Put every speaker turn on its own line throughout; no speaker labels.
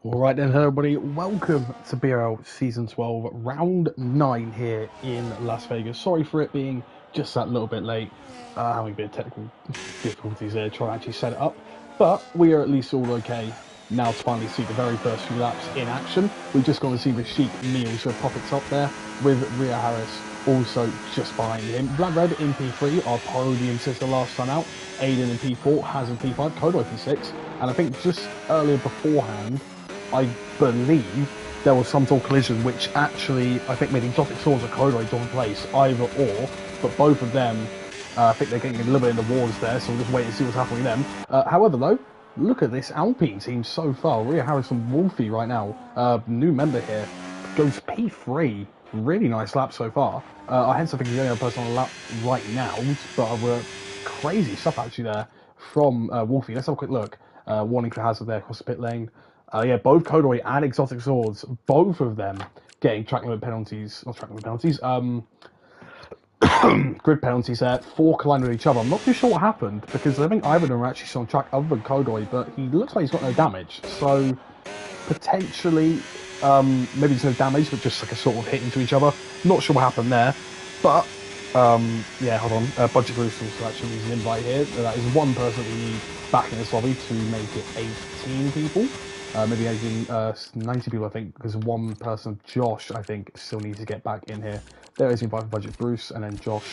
Alright then, hello everybody, welcome to BRL Season 12, Round 9 here in Las Vegas. Sorry for it being just that little bit late, having a bit of technical difficulties there trying to actually set it up. But we are at least all okay now to finally see the very first few laps in action. We've just got to see the Sheik Meals so pop it up there with Rhea Harris also just behind him. Black Red in P3, our podium sister last time out. Aiden in P4, Has in P5, Kodo P6, and I think just earlier beforehand, I believe there was some sort of collision which actually I think made Exotic Swords and Kodai on place, either or, but both of them I think they're getting a little bit in the wars there, so we'll just wait and see what's happening with them. However though, look at this Alpine team so far. Rhea Harris and Wolfie right now, new member here, goes P3, really nice lap so far. I hence I think he's the only other person on the lap right now, but crazy stuff actually there from Wolfie. Let's have a quick look. Warning for Hazard there across the pit lane. Yeah, both Kodoi and Exotic Swords, both of them getting track limit penalties, not track limit penalties, grid penalties there for colliding with each other. I'm not too sure what happened because I think either of them are actually still on track other than Kodoi, but he looks like he's got no damage. So potentially, maybe there's no damage, but just like a sort of hit into each other. Not sure what happened there, but yeah, hold on. Budget Bruce also actually needs an invite here. That is one person we need back in this lobby to make it 18 people. Maybe 90 people, I think, because one person, Josh, I think, still needs to get back in here. There is invite for Budget Bruce, and then Josh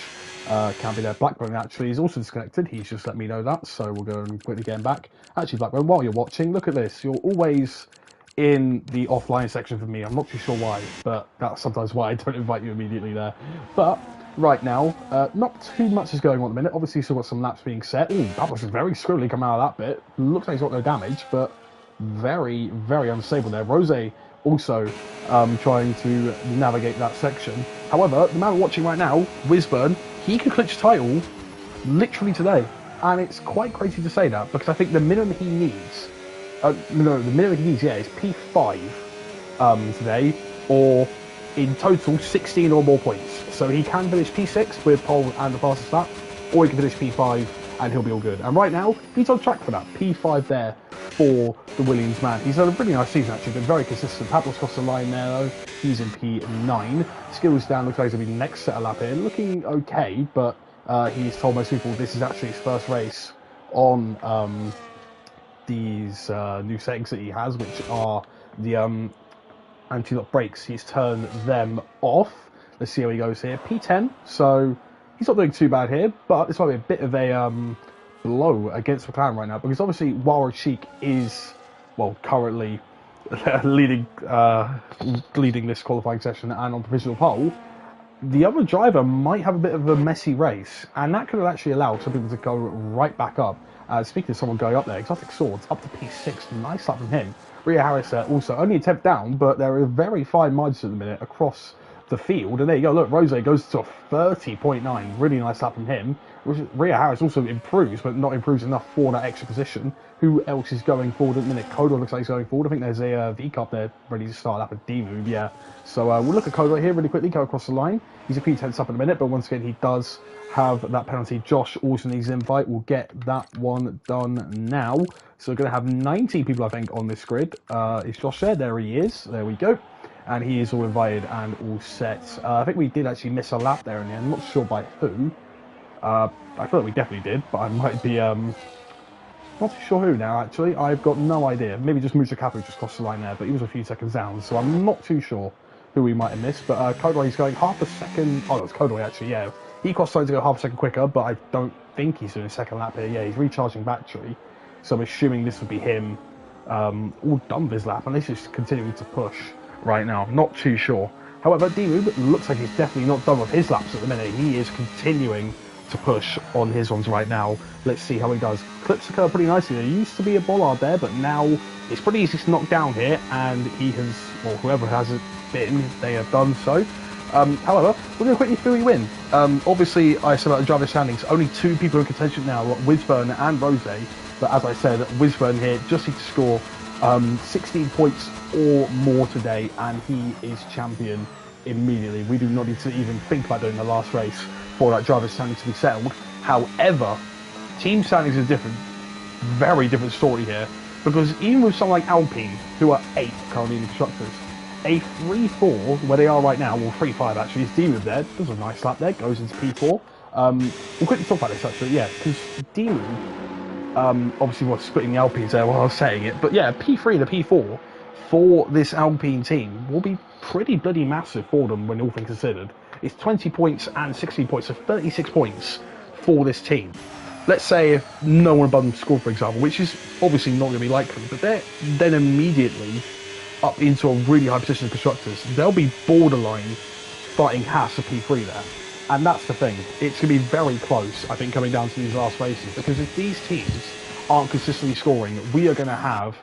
can't be there. Blackbone actually is also disconnected. He's just let me know that, so we'll go and quickly get him back. Actually, Blackbone, while you're watching, look at this. You're always in the offline section for me. I'm not too sure why, but that's sometimes why I don't invite you immediately there. But right now, not too much is going on at the minute. Obviously, still got some laps being set. Ooh, that was very scribbly coming out of that bit. Looks like he's got no damage, but very, very unstable there. Rose also trying to navigate that section. However, the man watching right now, Wisburn, he could clinch title literally today. And it's quite crazy to say that because I think the minimum he needs, no, the minimum he needs, yeah, is P5 today, or in total 16 or more points. So he can finish P6 with pole and the fastest lap, or he can finish P5 and he'll be all good. And right now, he's on track for that. P5 there for the Williams man. He's had a really nice season actually, been very consistent. Pablo's crossed the line there though. He's in P9. Skills down, looks like he's going to be the next set of lap in. Looking okay, but he's told most people this is actually his first race on these new settings that he has, which are the anti-lock brakes. He's turned them off. Let's see how he goes here. P10, so he's not doing too bad here, but this might be a bit of a blow against McLaren right now, because obviously while Sheik is, well, currently leading this qualifying session and on provisional pole, the other driver might have a bit of a messy race, and that could have actually allowed some people to go right back up. Speaking of someone going up there, Exotic Swords up to P6, nice lap from him. Rhea Harris also only a 10th down, but there are very fine margins at the minute across the field, and there you go. Look, Rose goes to a 30.9, really nice lap from him. Rhea Harris also improves, but not improves enough for that extra position. Who else is going forward at the minute? Kodor looks like he's going forward. I think there's a V-Cup there ready to start up a D-move, yeah. So we'll look at Kodor here really quickly, go across the line. He's a few tenths up in a minute, but once again, he does have that penalty. Josh also needs an invite. We'll get that one done now. So we're going to have 90 people, I think, on this grid. Is Josh there? There he is. There we go. And he is all invited and all set. I think we did actually miss a lap there in the end. I'm not sure by who. I feel like we definitely did, but I might be not too sure who now, actually. I've got no idea. Maybe just Musa Capu just crossed the line there, but he was a few seconds down, so I'm not too sure who we might have missed. But Kodoi is going half a second. Oh, it's Kodoi actually, yeah. He crossed the line to go half a second quicker, but I don't think he's doing a second lap here. Yeah, he's recharging battery. So I'm assuming this would be him all done with his lap, and this is continuing to push right now. I'm not too sure. However, D-Move looks like he's definitely not done with his laps at the minute. He is continuing to push on his ones right now. Let's see how he does. Clips the curve pretty nicely. There used to be a bollard there, but now it's pretty easy to knock down here, and he has, or whoever has it been, they have done so. However, we're going to quickly see who we win. Obviously, I said about the driver standings, only two people in contention now, Wisburn and Rose. But as I said, Wisburn here just needs to score 16 points or more today, and he is champion immediately. We do not need to even think about doing the last race for that driver's standing to be settled. However, team standings is different, very different story here. Because even with someone like Alpine, who are 8 currently in the constructors, a 3-4 where they are right now, well 3-5 actually, is D-Move there, does a nice lap there, goes into P4. We'll quickly talk about this actually, yeah, because D-Move, obviously was splitting the Alpines there while I was saying it, but yeah, P3 to P4 for this Alpine team will be pretty bloody massive for them when all things considered. It's 20 points and 16 points, so 36 points for this team. Let's say if no one above them scored, for example, which is obviously not going to be likely, but they're then immediately up into a really high position of constructors. They'll be borderline fighting Haas for P3 there. And that's the thing. It's going to be very close, I think, coming down to these last races, because if these teams aren't consistently scoring, we are going to have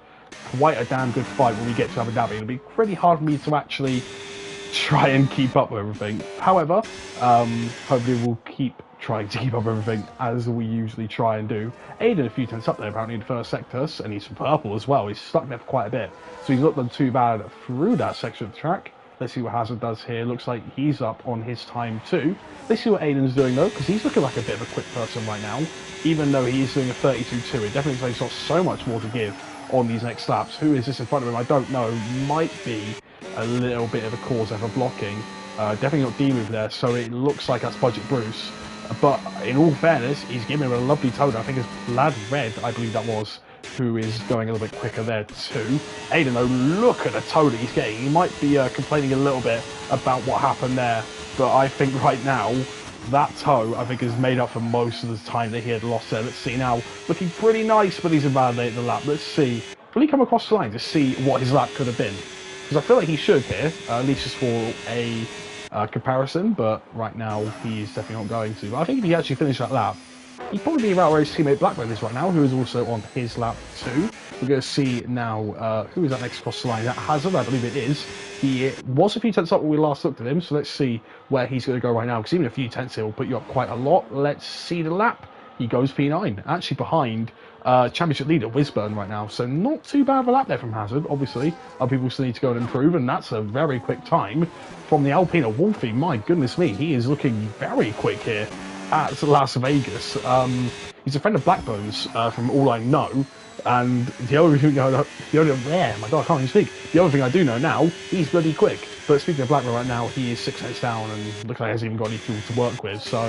quite a damn good fight when we get to Abu Dhabi. It'll be pretty hard for me to actually try and keep up with everything. However, hopefully we'll keep trying to keep up with everything as we usually try and do. Aiden a few tenths up there apparently in the first sector, and he's purple as well. He's stuck there for quite a bit, so he's not done too bad through that section of the track. Let's see what Hazard does here. Looks like he's up on his time too. Let's see what Aiden's doing though, because he's looking like a bit of a quick person right now. Even though he's doing a 32.2, it definitely looks like he's got so much more to give on these next laps. Who is this in front of him? I don't know. Might be a little bit of a cause there for blocking. Definitely not D-Move there, so it looks like that's Budget Bruce. But in all fairness, he's giving him a lovely toad. I think it's Lad Red, I believe that was, who is going a little bit quicker there too. Aiden though, look at the toe that he's getting. He might be complaining a little bit about what happened there, but I think right now that toe I think is made up for most of the time that he had lost there. Let's see now, looking pretty nice, but he's invalidated the lap. Let's see, will he come across the line to see what his lap could have been? Because I feel like he should here, at least just for a comparison, but right now he's definitely not going to. But I think if he actually finished that lap, he'd probably be about where his teammate Blackburn is right now, who is also on his lap too. We're going to see now who is that next across the line. Is that Hazard? I believe it is. He was a few tenths up when we last looked at him, so let's see where he's going to go right now, because even a few tenths here will put you up quite a lot. Let's see the lap. He goes P9, actually behind championship leader Wisburn right now, so not too bad of a lap there from Hazard. Obviously, other people still need to go and improve, and that's a very quick time from the Alpina. Wolfie, my goodness me, he is looking very quick here at Las Vegas. He's a friend of Blackbone's, from all I know, and the only thing I do know now, he's bloody quick. But speaking of Blackburn right now, he is 6 minutes down and looks like he hasn't even got any fuel to work with, so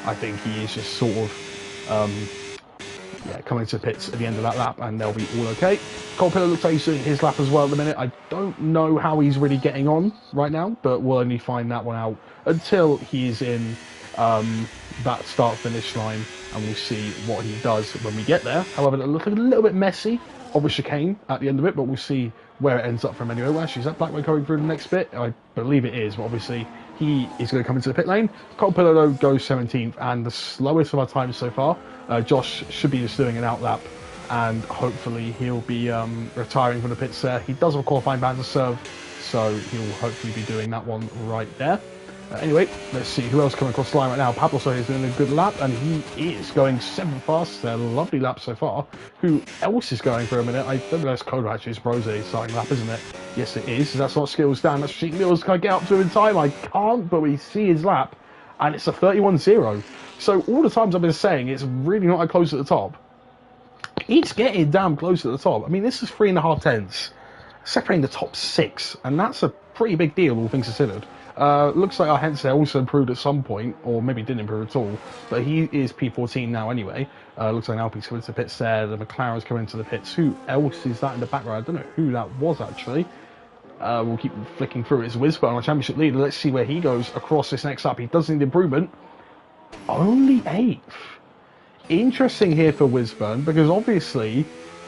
I think he is just sort of coming to the pits at the end of that lap, and they'll be all okay. Cole Pillar looks like he's doing his lap as well at the minute. I don't know how he's really getting on right now, but we'll only find that one out until he's in that start-finish line, and we'll see what he does when we get there. However, it looks a little bit messy of a chicane at the end of it, but we'll see where it ends up from anyway. Well, actually, is that Blackman going through the next bit? I believe it is, but obviously he is going to come into the pit lane. Cole Pillar, though, goes 17th, and the slowest of our times so far. Josh should be just doing an out lap, and hopefully he'll be retiring from the pits there. He does have a qualifying ban to serve, so he'll hopefully be doing that one right there. Anyway, let's see who else coming across the line right now. Pablo is doing a good lap, and he is going 7th fast. A lovely lap so far. Who else is going for a minute? I don't know if that's Coda actually. It's Rose starting lap, isn't it? Yes, it is. That's not skills down. That's Sheik Mills. Can I get up to him in time? I can't, but we see his lap, and it's a 31.0. So all the times I've been saying it's really not that close at the top. It's getting damn close at the top. I mean, this is 3.5 tenths, separating the top 6, and that's a pretty big deal, all things considered. Looks like our Hense also improved at some point, or maybe didn't improve at all, but he is P14 now anyway. Looks like Alpine's coming to the pits there, the McLaren's coming to the pits. Who else is that in the background? I don't know who that was actually. We'll keep flicking through. It's Wisburn, our championship leader. Let's see where he goes across this next lap. He does need improvement. Only 8th. Interesting here for Wisburn, because obviously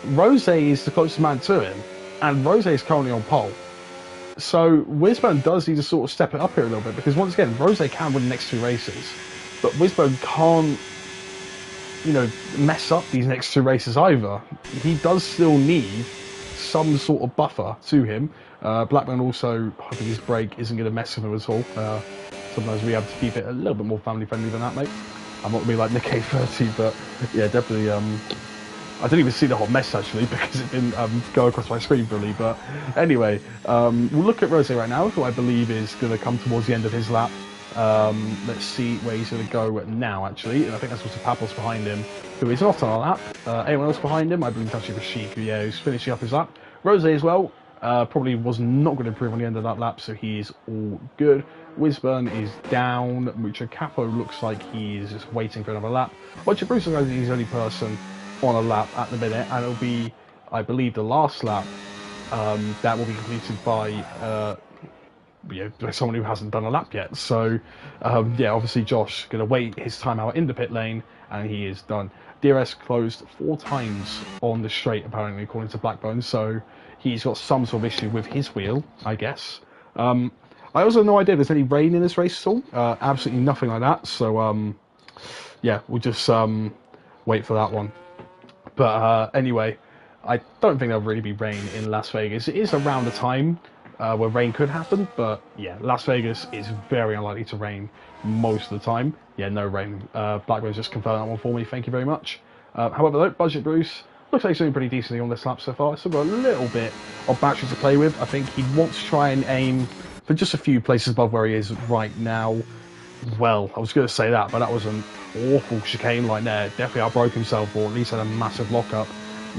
Rose is the closest man to him, and Rose is currently on pole. So Wisburn does need to sort of step it up here a little bit, because once again, Rose can win the next 2 races, but Wisburn can't, mess up these next 2 races either. He does still need some sort of buffer to him. Blackman also, hoping his brake isn't going to mess with him at all. Sometimes we have to keep it a little bit more family friendly than that, mate. I'm not going to be like Nick A30, but yeah, definitely. I didn't even see the whole mess actually, because it didn't go across my screen fully. But anyway, we'll look at Rose right now, who I believe is going to come towards the end of his lap. Let's see where he's going to go now, actually. And I think that's also Papos behind him, who is not on a lap. Anyone else behind him? I believe it's actually Rashik, who, yeah, who's finishing up his lap. Rose as well. Probably was not going to improve on the end of that lap, so he is all good. Wisburn is down. Mucho Capo looks like he's just waiting for another lap. Roger Bruce is the only person on a lap at the minute, and it'll be, I believe, the last lap that will be completed by by someone who hasn't done a lap yet. So, yeah, obviously Josh going to wait his time out in the pit lane, and he is done. DRS closed 4 times on the straight, apparently, according to Blackbone, so he's got some sort of issue with his wheel, I guess. I also have no idea if there's any rain in this race at all. Absolutely nothing like that, so, yeah, we'll just wait for that one. But anyway, I don't think there'll really be rain in Las Vegas. It is around the time where rain could happen, but yeah, Las Vegas is very unlikely to rain most of the time. Yeah, no rain. Blackbone's just confirmed that one for me, thank you very much. However though, Budget Bruce looks like he's doing pretty decently on this lap so far. Still got a little bit of battery to play with. I think he wants to try and aim for just a few places above where he is right now. Well, I was going to say that, but that was an awful chicane line there. Definitely outbroke himself, or at least had a massive lockup.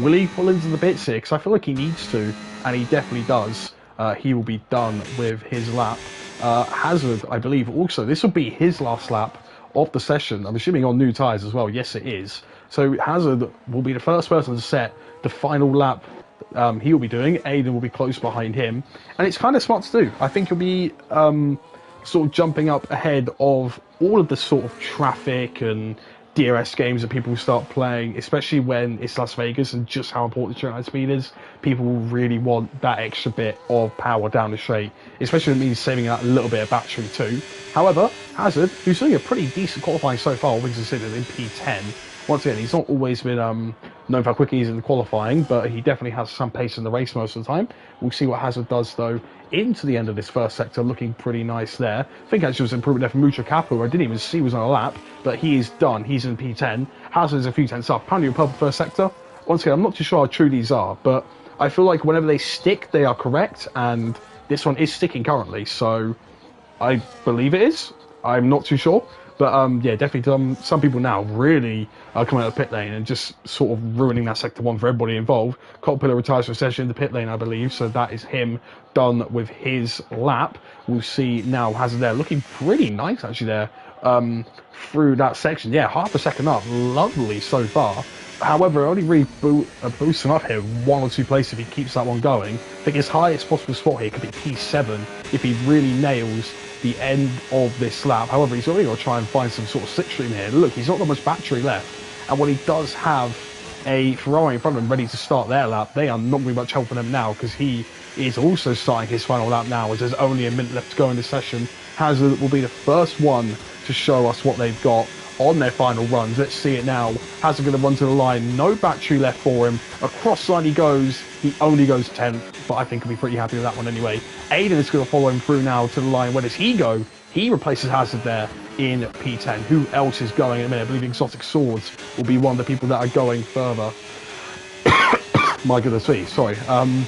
Will he pull into the pits here? Because I feel like he needs to, and he definitely does. He will be done with his lap. Hazard, I believe, also, this will be his last lap of the session. I'm assuming on new tyres as well. Yes, it is. So Hazard will be the first person to set the final lap he will be doing. Aiden will be close behind him. And it's kind of smart to do. I think he'll be sort of jumping up ahead of all of the sort of traffic and DRS games that people start playing, especially when it's Las Vegas and just how important the straight line speed is. People really want that extra bit of power down the straight, especially when it means saving that little bit of battery too. However, Hazard, who's doing a pretty decent qualifying so far, we considered in P10. Once again, he's not always been known for how quick he is in the qualifying, but he definitely has some pace in the race most of the time. We'll see what Hazard does, though, into the end of this first sector, looking pretty nice there. I think actually was an improvement there from Mucho Capo, I didn't even see was on a lap, but he is done. He's in P10. Hazard's a few tenths up. Apparently, a purple first sector. Once again, I'm not too sure how true these are, but I feel like whenever they stick, they are correct, and this one is sticking currently, so I believe it is. I'm not too sure. But yeah, definitely some people now really coming out of the pit lane and just sort of ruining that sector 1 for everybody involved. Cotpillar retires for a session in the pit lane, I believe, so that is him done with his lap. We'll see now Hazard there, looking pretty nice actually there through that section. Yeah, half a second up, lovely so far. However, only really boost him up here 1 or 2 places if he keeps that one going. I think his highest possible spot here could be P7 if he really nails the end of this lap. However, he's already got to try and find some sort of slipstream here. Look, he's not got much battery left, and when he does have a Ferrari in front of him ready to start their lap, they are not going to be much help for them now, because he is also starting his final lap now, as there's only a minute left to go in this session. Hazard will be the first one to show us what they've got on their final runs. Let's see it now. Hazard going to run to the line, no battery left for him. Across line he goes, he only goes 10th, but I think he'll be pretty happy with that one anyway. Aiden is going to follow him through now to the line. Where does he go? He replaces Hazard there in P10. Who else is going in a minute? I believe Exotic Swords will be one of the people that are going further. My goodness me, sorry. I'm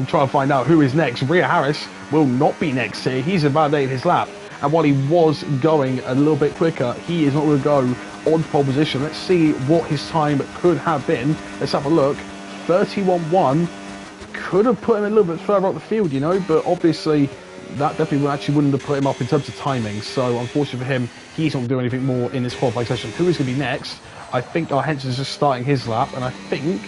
trying to find out who is next. Rhea Harris will not be next here. He's invalidated his lap. And while he was going a little bit quicker, he is not going to go on pole position. Let's see what his time could have been. Let's have a look. 31.1 could have put him a little bit further up the field, you know, but obviously that definitely actually wouldn't have put him up in terms of timing. So unfortunately for him, he's not going to do anything more in this qualifying session. Who is going to be next? I think our Henson's just starting his lap, and I think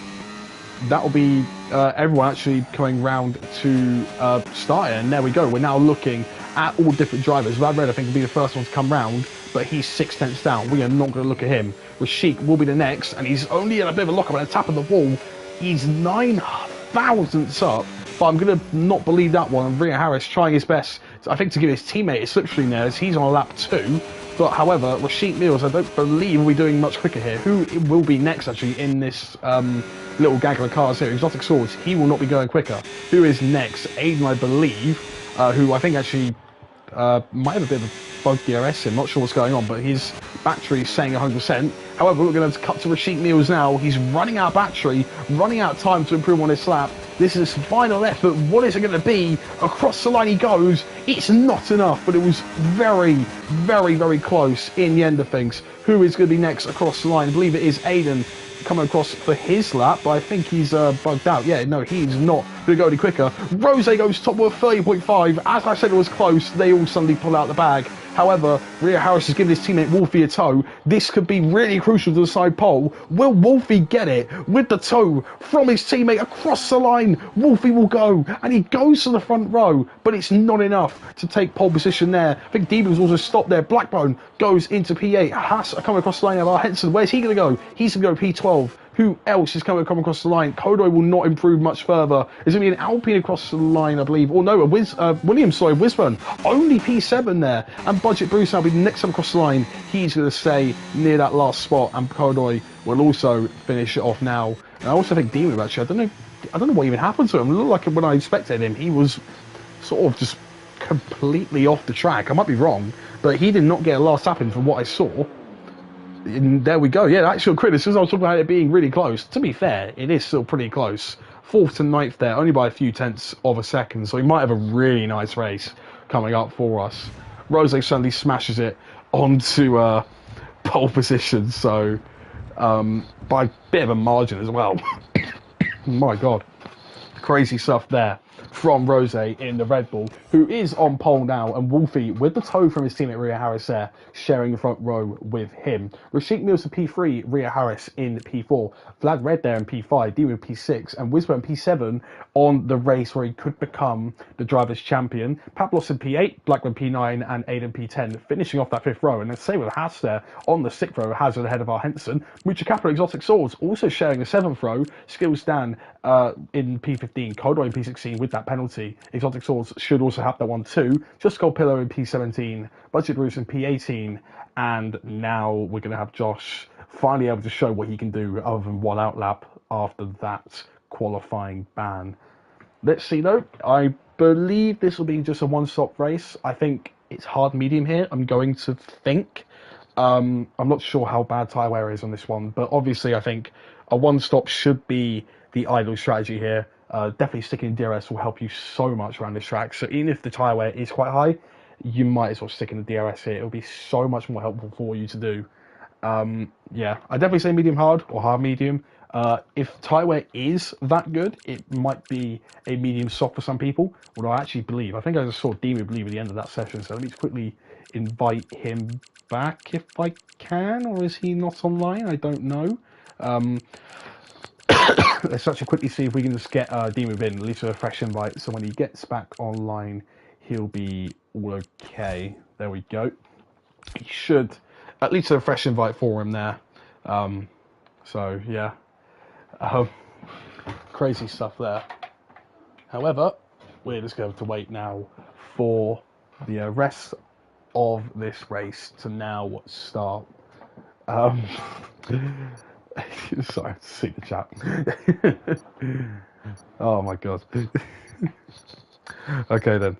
that will be everyone actually coming round to start it. And there we go. We're now looking at all different drivers. Vlad Red, I think, will be the first one to come round, but he's 6 tenths down. We are not going to look at him. Rashik will be the next, and he's only at a bit of a lockup at the top of the wall. He's 9 thousandths up, but I'm going to not believe that one. And Rhea Harris trying his best, I think, to give his teammate a slipstream there, as he's on lap 2. But however, Rashik Mills, I don't believe will be doing much quicker here. Who will be next, actually, in this little gaggle of cars here? Exotic Swords, he will not be going quicker. Who is next? Aiden, I believe, who I think actually might have a bit of a bug DRS. I'm not sure what's going on, but his battery is saying 100%. However, we're going to cut to Rashik Mills now. He's running out of battery, running out of time to improve on his lap. This is his final effort. What is it going to be? Across the line he goes. It's not enough, but it was very, very, very close in the end of things. Who is going to be next across the line? I believe it is Aiden coming across for his lap, but I think he's bugged out. Yeah, no, he's not going to go any quicker. Rose goes top with 30.5. As I said, it was close. They all suddenly pull out the bag. However, Rio Harris has given his teammate Wolfie a tow. This could be really crucial to the side pole. Will Wolfie get it with the tow from his teammate across the line? Wolfie will go, and he goes to the front row, but it's not enough to take pole position there. I think Demon was also stopped there. Blackbone goes into P8. Haas coming across the line of Henson. Where's he going to go? He's going to go P12. Who else is coming across the line? Kodo will not improve much further. There's going to be an Alpine across the line, I believe. Or no, a Williams, sorry, Wisburn. Only P7 there. And Budget Bruce now will be the next one across the line. He's going to stay near that last spot. And Kodo will also finish it off now. And I also think Demon, actually, I don't know what even happened to him. It looked like when I expected him, he was sort of just completely off the track. I might be wrong, but he did not get a last tap in from what I saw. And there we go. Yeah, actual criticism. I was talking about it being really close. To be fair, it is still pretty close. 4th to 9th there, only by a few tenths of a second. So he might have a really nice race coming up for us. Rose suddenly smashes it onto pole position. So by a bit of a margin as well. My God. Crazy stuff there from Rose in the Red Bull, who is on pole now, and Wolfie with the tow from his teammate Ria Harris there, sharing the front row with him. Rashik Mills to P3, Ria Harris in P4, Vlad Red there in P5, D with P6, and Wisber in P7 on the race where he could become the driver's champion. Pablos in P8, Blackman P9, and Aiden P10, finishing off that 5th row. And the same with Haas there on the 6th row, Hazard ahead of our Henson. Mucha Kappa Exotic Swords also sharing the 7th row. Skills Dan in P15, Coldway in P16 with that penalty. Exotic Swords should also have that one too. Just Gold Pillow in P17, Budget Bruce in P18, and now we're going to have Josh finally able to show what he can do other than one outlap after that qualifying ban. Let's see though. I believe this will be just a one-stop race. I think it's hard medium here. I'm going to think. I'm not sure how bad tyre wear is on this one, but obviously I think a one-stop should be the ideal strategy here. Definitely sticking in DRS will help you so much around this track. So even if the tyre wear is quite high, you might as well stick in the DRS here. It'll be so much more helpful for you to do. Yeah, I definitely say medium hard or hard medium. If tyre wear is that good, it might be a medium soft for some people. Although I actually believe, I think I just saw Demu believe at the end of that session. So let me just quickly invite him back if I can, or is he not online? I don't know. Let's actually quickly see if we can just get Demu in, at least with a fresh invite. So when he gets back online, he'll be all okay. There we go. He should at least have a fresh invite for him there. So yeah, crazy stuff there. However, we're just going to wait now for the rest of this race to now start. Sorry, I have to see the chat. Oh my God. Okay then.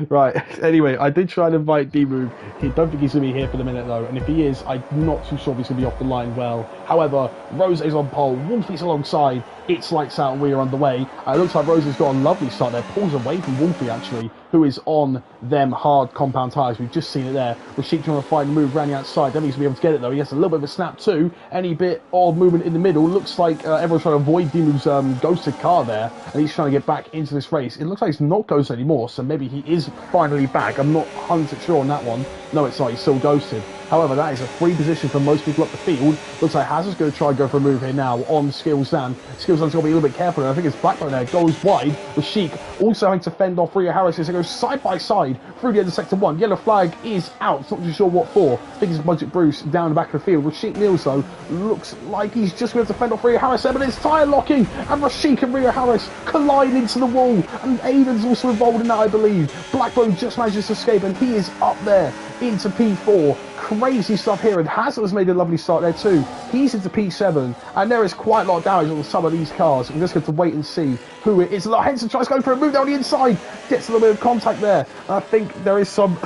Right, anyway, I did try to invite D-Move. I don't think he's going to be here for the minute though, and if he is, I'm not too sure if he's going to be off the line well. However, Rose is on pole, Wolfie's alongside, it's lights out and we are underway. It looks like Rose has got a lovely start there, pulls away from Wolfie actually, who is on them hard compound tyres. We've just seen it there. Rashik trying to find a move around the outside, then he's going to be able to get it though. He has a little bit of a snap too, any bit of movement in the middle. Looks like everyone's trying to avoid D-Move's ghosted car there, and he's trying to get back into this race. It looks like he's not ghosted anymore, so maybe he is finally back. I'm not 100% sure on that one. No, it's not. He's still ghosted. However, that is a free position for most people up the field. Looks like Hazard's going to try and go for a move here now on Skills Dan. Skills Dan's got to be a little bit careful. I think it's Blackbone there. Goes wide. Rashik also having to fend off Ria Harris as they go side by side through the end of sector 1. Yellow flag is out. Not too sure what for. I think it's Budget Bruce down the back of the field. Rashik Mills, though, looks like he's just going to fend off Ria Harris there, but it's tyre locking. And Rashik and Ria Harris collide into the wall. And Aiden's also involved in that, I believe. Blackbone just manages to escape, and he is up there into P4. crazy stuff here, and Hazard has made a lovely start there too. He's into P7, and there is quite a lot of damage on some of these cars. We're just going to wait and see who it is. Henson tries to go for a move down the inside, gets a little bit of contact there. And I think there is some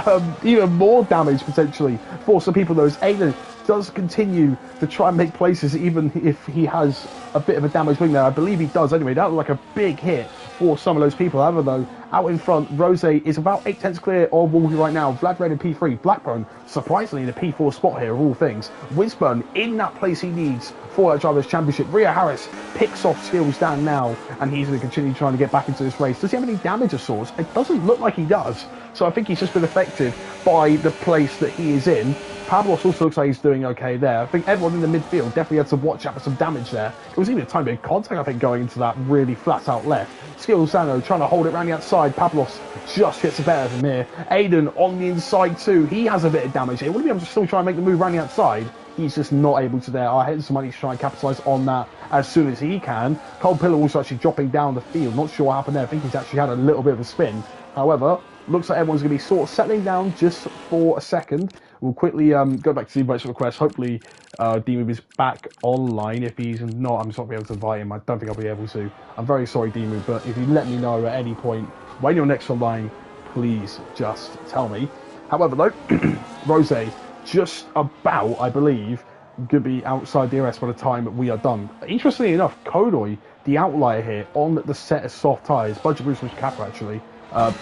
even more damage potentially for some people. Those Aiden does continue to try and make places, even if he has a bit of a damaged wing there. I believe he does anyway. That looked like a big hit for some of those people. However, though, out in front, Rose is about 8/10 clear of Wolfie right now. Vlad Red in P3. Blackburn, surprisingly, in the P4 spot here, of all things. Wisburn in that place he needs for that Drivers' Championship. Rhea Harris picks off Skills down now, and he's going to continue trying to get back into this race. Does he have any damage of sorts? It doesn't look like he does. So I think he's just been affected by the place that he is in. Pablos also looks like he's doing okay there. I think everyone in the midfield definitely had to watch out for some damage there. It was even a tiny bit of contact, I think, going into that really flat out left. Skills Sano trying to hold it around the outside. Pablos just gets it better of him here. Aiden on the inside too. He has a bit of damage here. Will he be able to still try and make the move around the outside? He's just not able to there. Our heads might need to try and capitalise on that as soon as he can. Cole Pillar also actually dropping down the field. Not sure what happened there. I think he's actually had a little bit of a spin. However, looks like everyone's going to be sort of settling down just for a second. We'll quickly go back to the invites request. Hopefully, D-Move is back online. If he's not, I'm just not be able to invite him. I don't think I'll be able to. I'm very sorry, D-Move, but if you let me know at any point when you're next online, please just tell me. However, though, Rose, just about, I believe, going to be outside DRS by the time we are done. Interestingly enough, Kodoy, the outlier here, on the set of soft tyres, Budget Boost with Kappa actually,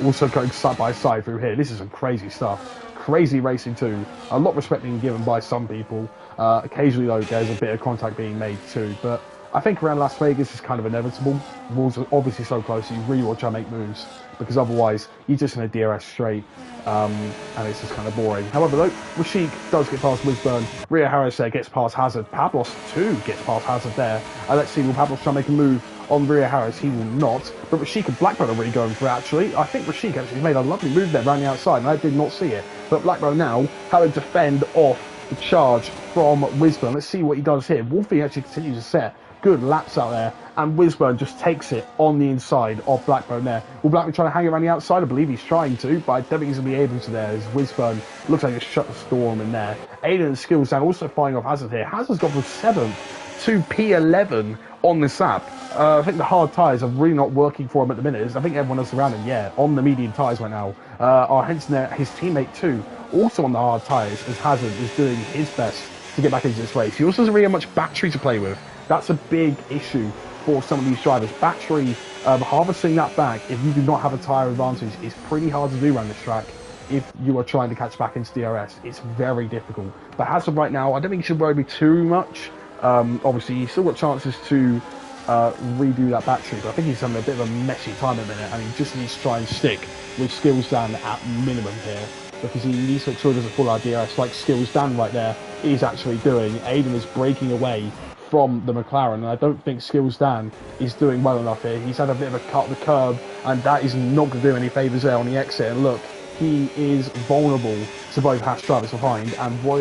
also going side by side through here. This is some crazy stuff. Crazy racing too. A lot of respect being given by some people. Occasionally though, there's a bit of contact being made too. But I think around Las Vegas is kind of inevitable. Walls are obviously so close, so you really want to try and make moves, because otherwise you're just in a DRS straight, and it's just kind of boring. However though, Rashik does get past Wisburn. Rhea Harris there gets past Hazard. Pablos too gets past Hazard there. And let's see, will Pablos try and make a move on Rhea Harris? He will not. But Rashik and Blackburn are really going for it actually. I think Rashik actually made a lovely move there around the outside, and I did not see it. But Blackburn now having to defend off the charge from Wisburn. Let's see what he does here. Wolfie actually continues to set good laps out there, and Wisburn just takes it on the inside of Blackburn there. Will Blackburn try to hang around the outside? I believe he's trying to, but I don't think he's going to be able to there, as Wisburn looks like he's shut the storm in there. Aiden and Skills down, also firing off Hazard here. Hazard's gone from 7th to P11 on this lap. I think the hard tyres are really not working for him at the minute. I think everyone else around him, yeah, on the medium tyres right now. Our Henson there, his teammate too, also on the hard tyres, as Hazard is doing his best to get back into this race. He also doesn't really have much battery to play with. That's a big issue for some of these drivers. Battery, harvesting that back, if you do not have a tyre advantage, is pretty hard to do around this track. If you are trying to catch back into DRS, it's very difficult. But Hazard right now, I don't think he should worry me too much. Obviously, he's still got chances to redo that battery, but I think he's having a bit of a messy time at the minute, and he just needs to try and stick with Skills down at minimum here, because he needs to make sure he doesn't pull out DRS like Skills down right there is actually doing. Aiden is breaking away from the McLaren, and I don't think Skills Dan is doing well enough here. He's had a bit of a cut the curb, and that is not going to do any favours there on the exit. And look, he is vulnerable to both Haas drivers behind, and all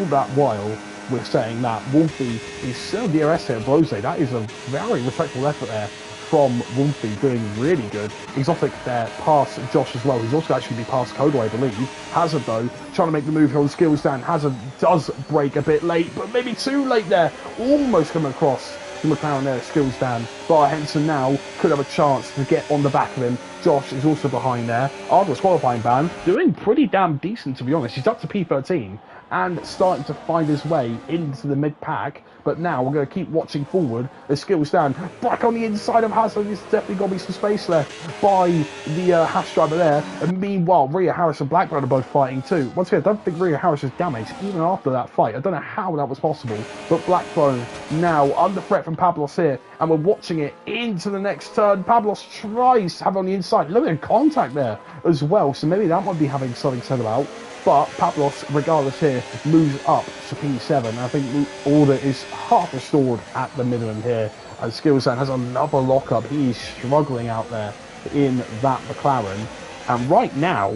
that while we're saying that Wolfie is still DRS here at Brose. That is a very respectful effort there from Wolfie, doing really good. Exotic there past Josh as well. He's also actually be past Kodo, I believe. Hazard though, trying to make the move here on Skills down. Hazard does break a bit late, but maybe too late there. Almost coming across the McLaren there, Skills down. But Henson now could have a chance to get on the back of him. Josh is also behind there. Argos qualifying ban, doing pretty damn decent to be honest. He's up to P13 and starting to find his way into the mid-pack. But now we're going to keep watching forward as Skills down. Back on the inside of Hazard. There's definitely got to be some space left by the Haas driver there. And meanwhile, Rhea Harris and Blackburn are both fighting too. Once again, I don't think Rhea Harris was damaged even after that fight. I don't know how that was possible. But Blackburn now under threat from Pablos here. And we're watching it into the next turn. Pablos tries to have it on the inside. Look at contact there as well. So maybe that might be having something said about. But Pablos, regardless here, moves up to P7. I think order is half restored at the minimum here. And Skillsan has another lockup. He's struggling out there in that McLaren. And right now,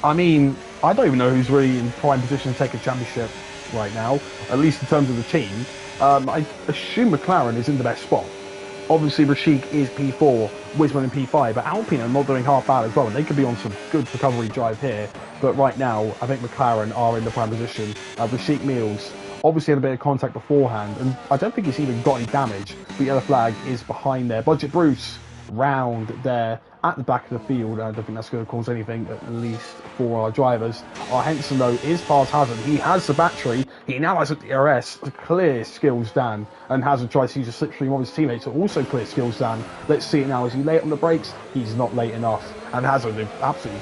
I mean, I don't even know who's really in prime position to take a championship right now, at least in terms of the team. I assume McLaren is in the best spot. Obviously, Rashik is P4, Wisman in P5, but Alpine are not doing half bad as well, and they could be on some good recovery drive here. But right now, I think McLaren are in the prime position. Rashik Meals obviously had a bit of contact beforehand, and I don't think he's even got any damage. The yellow flag is behind there. Budget Bruce round there at the back of the field. I don't think that's going to cause anything, at least for our drivers. Our Henson, though, is past Hazard. He has the battery. He now has a DRS to clear Skills Dan, and Hazard tries to use a slipstream of his teammates to also clear Skills Dan. Let's see it now. Is he late on the brakes? He's not late enough, and Hazard absolutely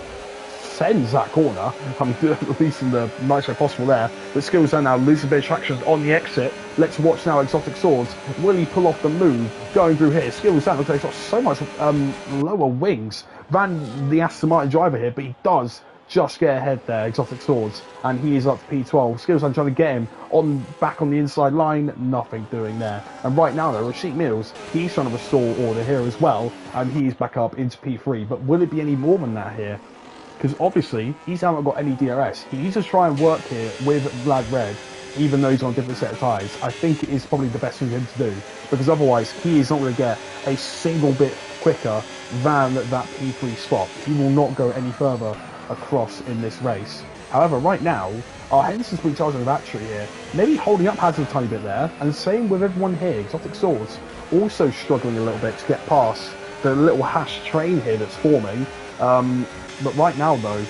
sends that corner. I'm at least in the nicest way possible there. But Skills Dan now loses a bit of traction on the exit. Let's watch now Exotic Swords. Will he pull off the move going through here? Skills Dan looks like he's got so much lower wings than the Aston Martin driver here, but he does just get ahead there, Exotic Swords, and he is up to P12. Skills Dan trying to get him back on the inside line, nothing doing there. And right now though, Rashik Mills, he's trying to restore order here as well, and he's back up into P3. But will it be any more than that here? Because obviously, he's not got any DRS. He needs to try and work here with Vlad Red, even though he's on a different set of tyres. I think it is probably the best thing for him to do, because otherwise he is not going to get a single bit quicker than that P3 spot. He will not go any further across in this race. However, right now, our Henson's recharging the battery here, maybe holding up Hazard a tiny bit there, and same with everyone here. Exotic Swords also struggling a little bit to get past the little hash train here that's forming. But right now, though,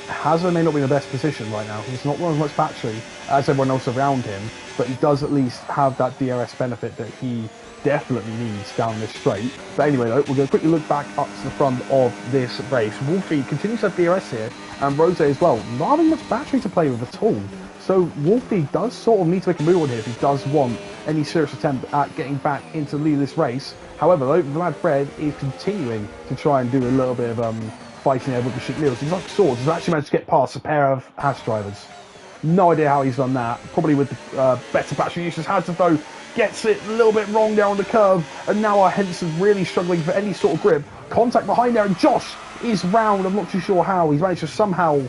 Hazard may not be in the best position right now. He's not running as much battery as everyone else around him, but he does at least have that DRS benefit that he definitely needs down this straight. But anyway, though, we're going to quickly look back up to the front of this race. Wolfie continues to have DRS here, and Rose as well. Not having much battery to play with at all. So Wolfie does sort of need to make a move on here if he does want any serious attempt at getting back into the lead of this race. However, though, Vlad Fred is continuing to try and do a little bit of fighting there with the Rashik Mills. He's like Swords. He's actually managed to get past a pair of Haas drivers. No idea how he's done that. Probably with the better battery usage. Hazard, though, gets it a little bit wrong there on the curve. And now our Henson's really struggling for any sort of grip. Contact behind there, and Josh is round. I'm not too sure how. He's managed to somehow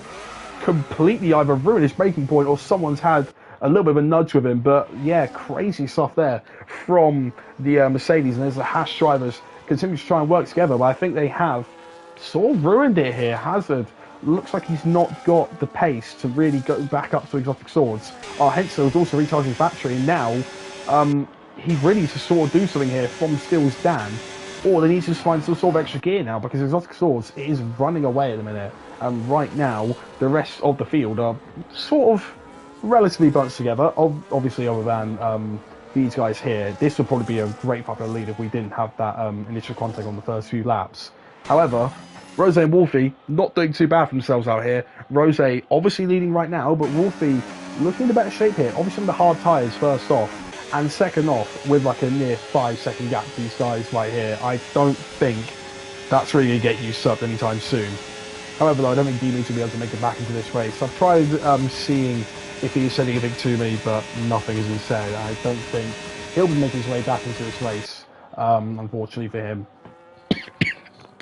completely either ruin his braking point, or someone's had a little bit of a nudge with him. But yeah, crazy stuff there from the Mercedes. And there's the Haas drivers continue to try and work together. But I think they have sort of ruined it here. Hazard looks like he's not got the pace to really go back up to Exotic Swords. Our Henson is also recharging his battery, and now he really needs to sort of do something here from Skills Dan, or they need to find some sort of extra gear now, because Exotic Swords is running away at the minute. And right now, the rest of the field are sort of relatively bunched together, obviously other than these guys here. This would probably be a great popular lead if we didn't have that initial contact on the first few laps. However, Rose and Wolfie not doing too bad for themselves out here. Rose obviously leading right now, but Wolfie looking in a better shape here. Obviously on the hard tyres first off, and second off with like a near 5-second gap to these guys right here. I don't think that's really going to get you subbed anytime soon. However, though, I don't think Dimitri will be able to make it back into this race. I've tried seeing if he said anything to me, but nothing has been said. I don't think he'll be making his way back into this race, unfortunately for him.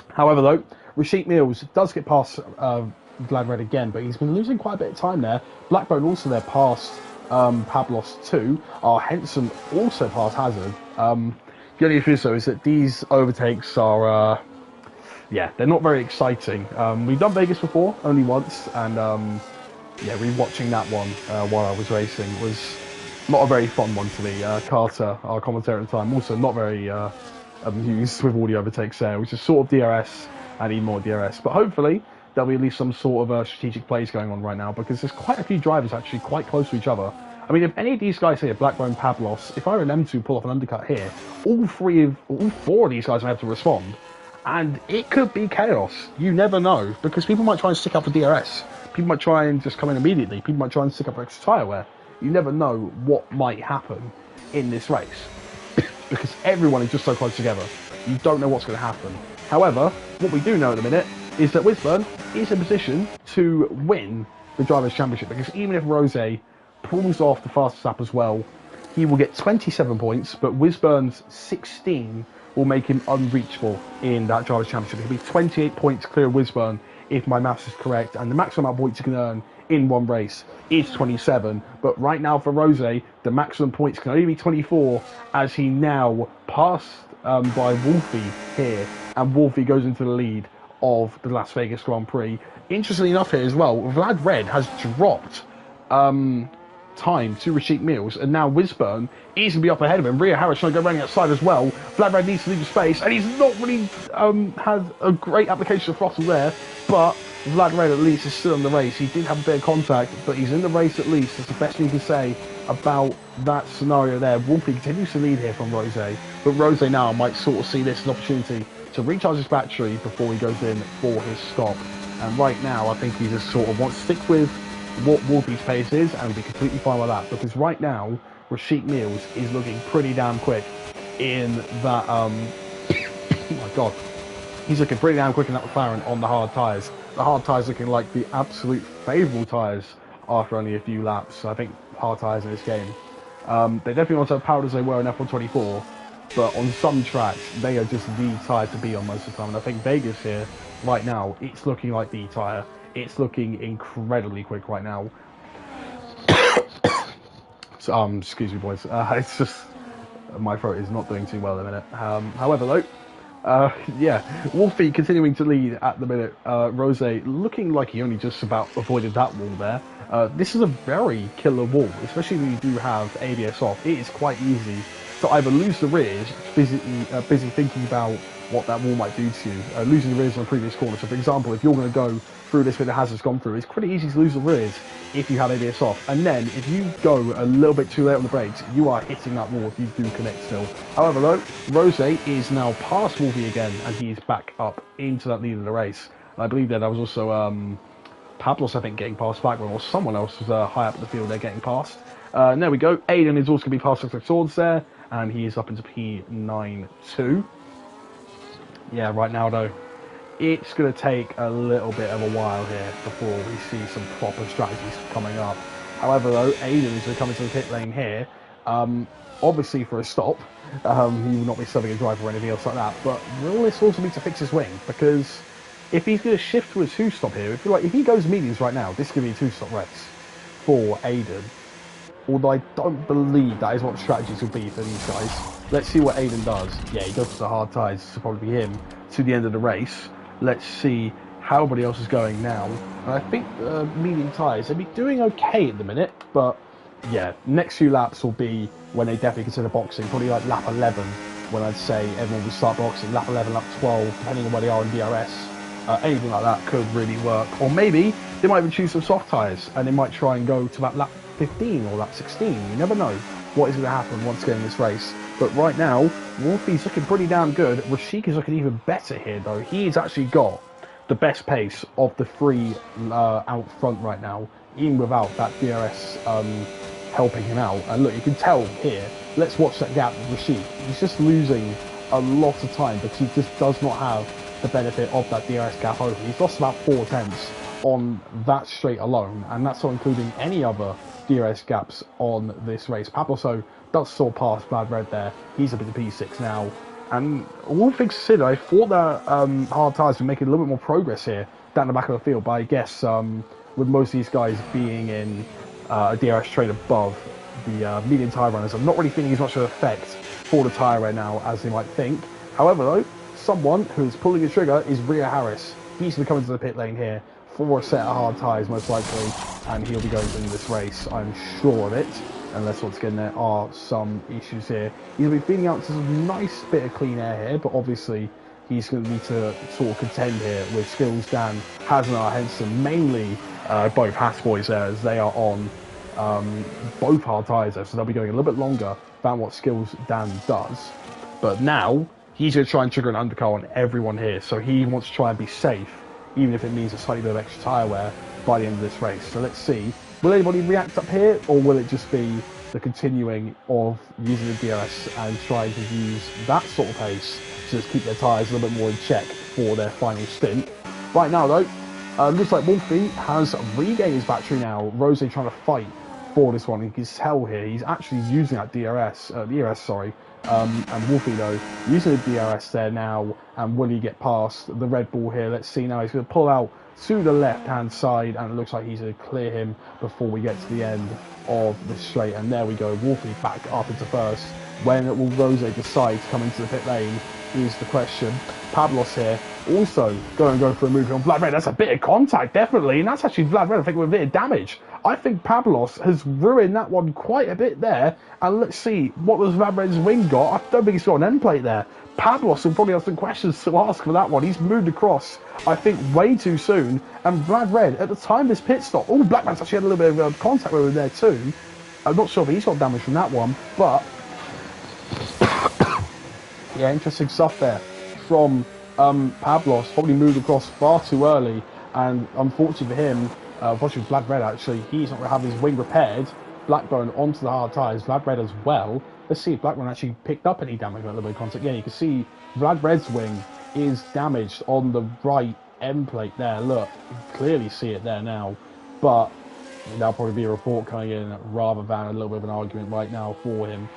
However, though, Rashik Mills does get past Vlad Red again, but he's been losing quite a bit of time there. Blackbone also there past Pablos too. Our Henson also past Hazard. The only issue though is that these overtakes are, yeah, they're not very exciting. We've done Vegas before, only once, and yeah, rewatching that one while I was racing was not a very fun one for me. Carter, our commentator at the time, also not very amused with all the overtakes there, which is sort of DRS and even more DRS. But hopefully there'll be at least some sort of strategic plays going on right now, because there's quite a few drivers actually quite close to each other. I mean, if any of these guys here, Blackbone, Pablos, if I were them to pull off an undercut here, all four of these guys may have to respond, and it could be chaos. You never know, because people might try and stick up for DRS. People might try and just come in immediately. People might try and stick up for extra tyre wear. You never know what might happen in this race, because everyone is just so close together. You don't know what's going to happen. However, what we do know at the minute is that Wisburn is in position to win the Drivers' Championship, because even if Rose pulls off the fastest lap as well, he will get 27 points, but Wisburn's 16 will make him unreachable in that Drivers' Championship. He'll be 28 points clear of Wisburn, if my maths is correct, and the maximum amount of points you can earn in one race is 27. But right now for Rose, the maximum points can only be 24, as he now passed by Wolfie here, and Wolfie goes into the lead of the Las Vegas Grand Prix. Interestingly enough here as well, Vlad Red has dropped time to Rashik Mills, and now Wisburn is going to be up ahead of him. Rhea Harris trying to go running outside as well. Vlad Red needs to leave the space, and he's not really had a great application of throttle there, but Vlad Red at least is still in the race. He did have a bit of contact, but he's in the race at least. That's the best thing you can say about that scenario there. Wolfie continues to lead here from Rose, but Rose now might sort of see this as an opportunity to recharge his battery before he goes in for his stop. And right now, I think he just sort of wants to stick with what Wolfie's pace is and be completely fine with that, because right now Rashik Mills is looking pretty damn quick in that oh my god, he's looking pretty damn quick in that McLaren on the hard tyres. The hard tyres looking like the absolute favourable tyres after only a few laps. So I think hard tyres in this game, they definitely not as powered as they were in F124, but on some tracks they are just the tyre to be on most of the time. And I think Vegas here right now, it's looking like the tyre. It's looking incredibly quick right now. So, excuse me, boys. It's just my throat is not doing too well at the minute. However, though, yeah, Wolfie continuing to lead at the minute. Rose looking like he only just about avoided that wall there. This is a very killer wall, especially when you do have ABS off. It is quite easy to either lose the rears, busy thinking about what that wall might do to you, losing the rears on a previous corner. So for example, if you're going to go through this bit that Hazard's gone through, it's pretty easy to lose the rears if you have ABS off. And then if you go a little bit too late on the brakes, you are hitting that wall if you do connect still. However though, Rose is now past Wolfie again, and he is back up into that lead of the race. And I believe that was also Pablos, I think, getting past back when, or someone else was high up in the field there getting past. And there we go. Aiden is also going to be past Six Swords there, and he is up into P9-2. Yeah, right now though, it's going to take a little bit of a while here before we see some proper strategies coming up. However though, Aiden is going to come into the pit lane here, obviously for a stop. He will not be serving a driver or anything else like that, but will this also need to fix his wing? Because if he's going to shift to a two-stop here, if he goes mediums right now, this could be a two-stop race for Aiden. Although I don't believe that is what the strategies will be for these guys. Let's see what Aiden does. Yeah, he goes for the hard tyres. This will probably be him to the end of the race. Let's see how everybody else is going now. And I think medium tyres, they'll be doing okay at the minute. But yeah, next few laps will be when they definitely consider boxing. Probably like lap 11, when I'd say everyone will start boxing. Lap 11, lap 12, depending on where they are in DRS. Anything like that could really work. Or maybe they might even choose some soft tyres and they might try and go to that lap 15 or lap 16. You never know what is going to happen once again in this race. But right now, Wolfie's looking pretty damn good. Rashik is looking even better here though. He's actually got the best pace of the three out front right now, even without that DRS helping him out. And look, you can tell here, let's watch that gap with Rashik. He's just losing a lot of time because he just does not have the benefit of that DRS gap over. He's lost about 4 tenths on that straight alone, and that's not including any other DRS gaps on this race. Pabloso does still pass Vlad Red there. He's up into P6 now. And all things considered, I thought that hard tyres were making a little bit more progress here down the back of the field, but I guess with most of these guys being in a DRS train above, the medium tyre runners are not really feeling as much of an effect for the tyre right now as they might think. However though, someone who's pulling the trigger is Rhea Harris. He's going to come into the pit lane here for a set of hard tyres most likely, and he'll be going in this race, I'm sure of it, unless once again there are some issues here. He's going to be feeding out to some nice bit of clean air here, but obviously he's going to need to sort of contend here with Skills, Dan, Hasnar, Henson, mainly both Haas boys there, as they are on both hard tyres there, so they'll be going a little bit longer than what Skills Dan does. But now he's going to try and trigger an undercar on everyone here, so he wants to try and be safe, even if it means a slightly bit of extra tyre wear by the end of this race. So let's see, will anybody react up here, or will it just be the continuing of using the DRS and trying to use that sort of pace to just keep their tyres a little bit more in check for their final stint? Right now though, looks like Wolfie has regained his battery now. Rose trying to fight for this one. You can tell here he's actually using that and Wolfie though using the DRS there now, and will he get past the Red Bull here? Let's see now. He's going to pull out to the left hand side, and it looks like he's going to clear him before we get to the end of the straight. And there we go, Wolfie back up into first, When will Rose decide to come into the pit lane is the question. Pablos here also go for a move on Vlad Red. That's a bit of contact, definitely, and that's actually Vlad Red, I think, with a bit of damage. I think Pablos has ruined that one quite a bit there, and let's see, what does Vlad Red's wing got? I don't think he's got an end plate there. Pablos will probably have some questions to ask for that one. He's moved across, I think, way too soon, and Vlad Red, at the time of this pit stop, Blackman's actually had a little bit of contact with him there too. I'm not sure if he's got damage from that one, but yeah, interesting stuff there from Pablos. Probably moved across far too early, and unfortunately for him, unfortunately for Vlad Red actually, he's not going to have his wing repaired. Blackburn onto the hard tyres, Vlad Red as well. Let's see if Blackburn actually picked up any damage with a little bit of contact. Yeah, you can see Vlad Red's wing is damaged on the right end plate there. Look, you can clearly see it there now, but there'll probably be a report coming in rather than a little bit of an argument right now for him.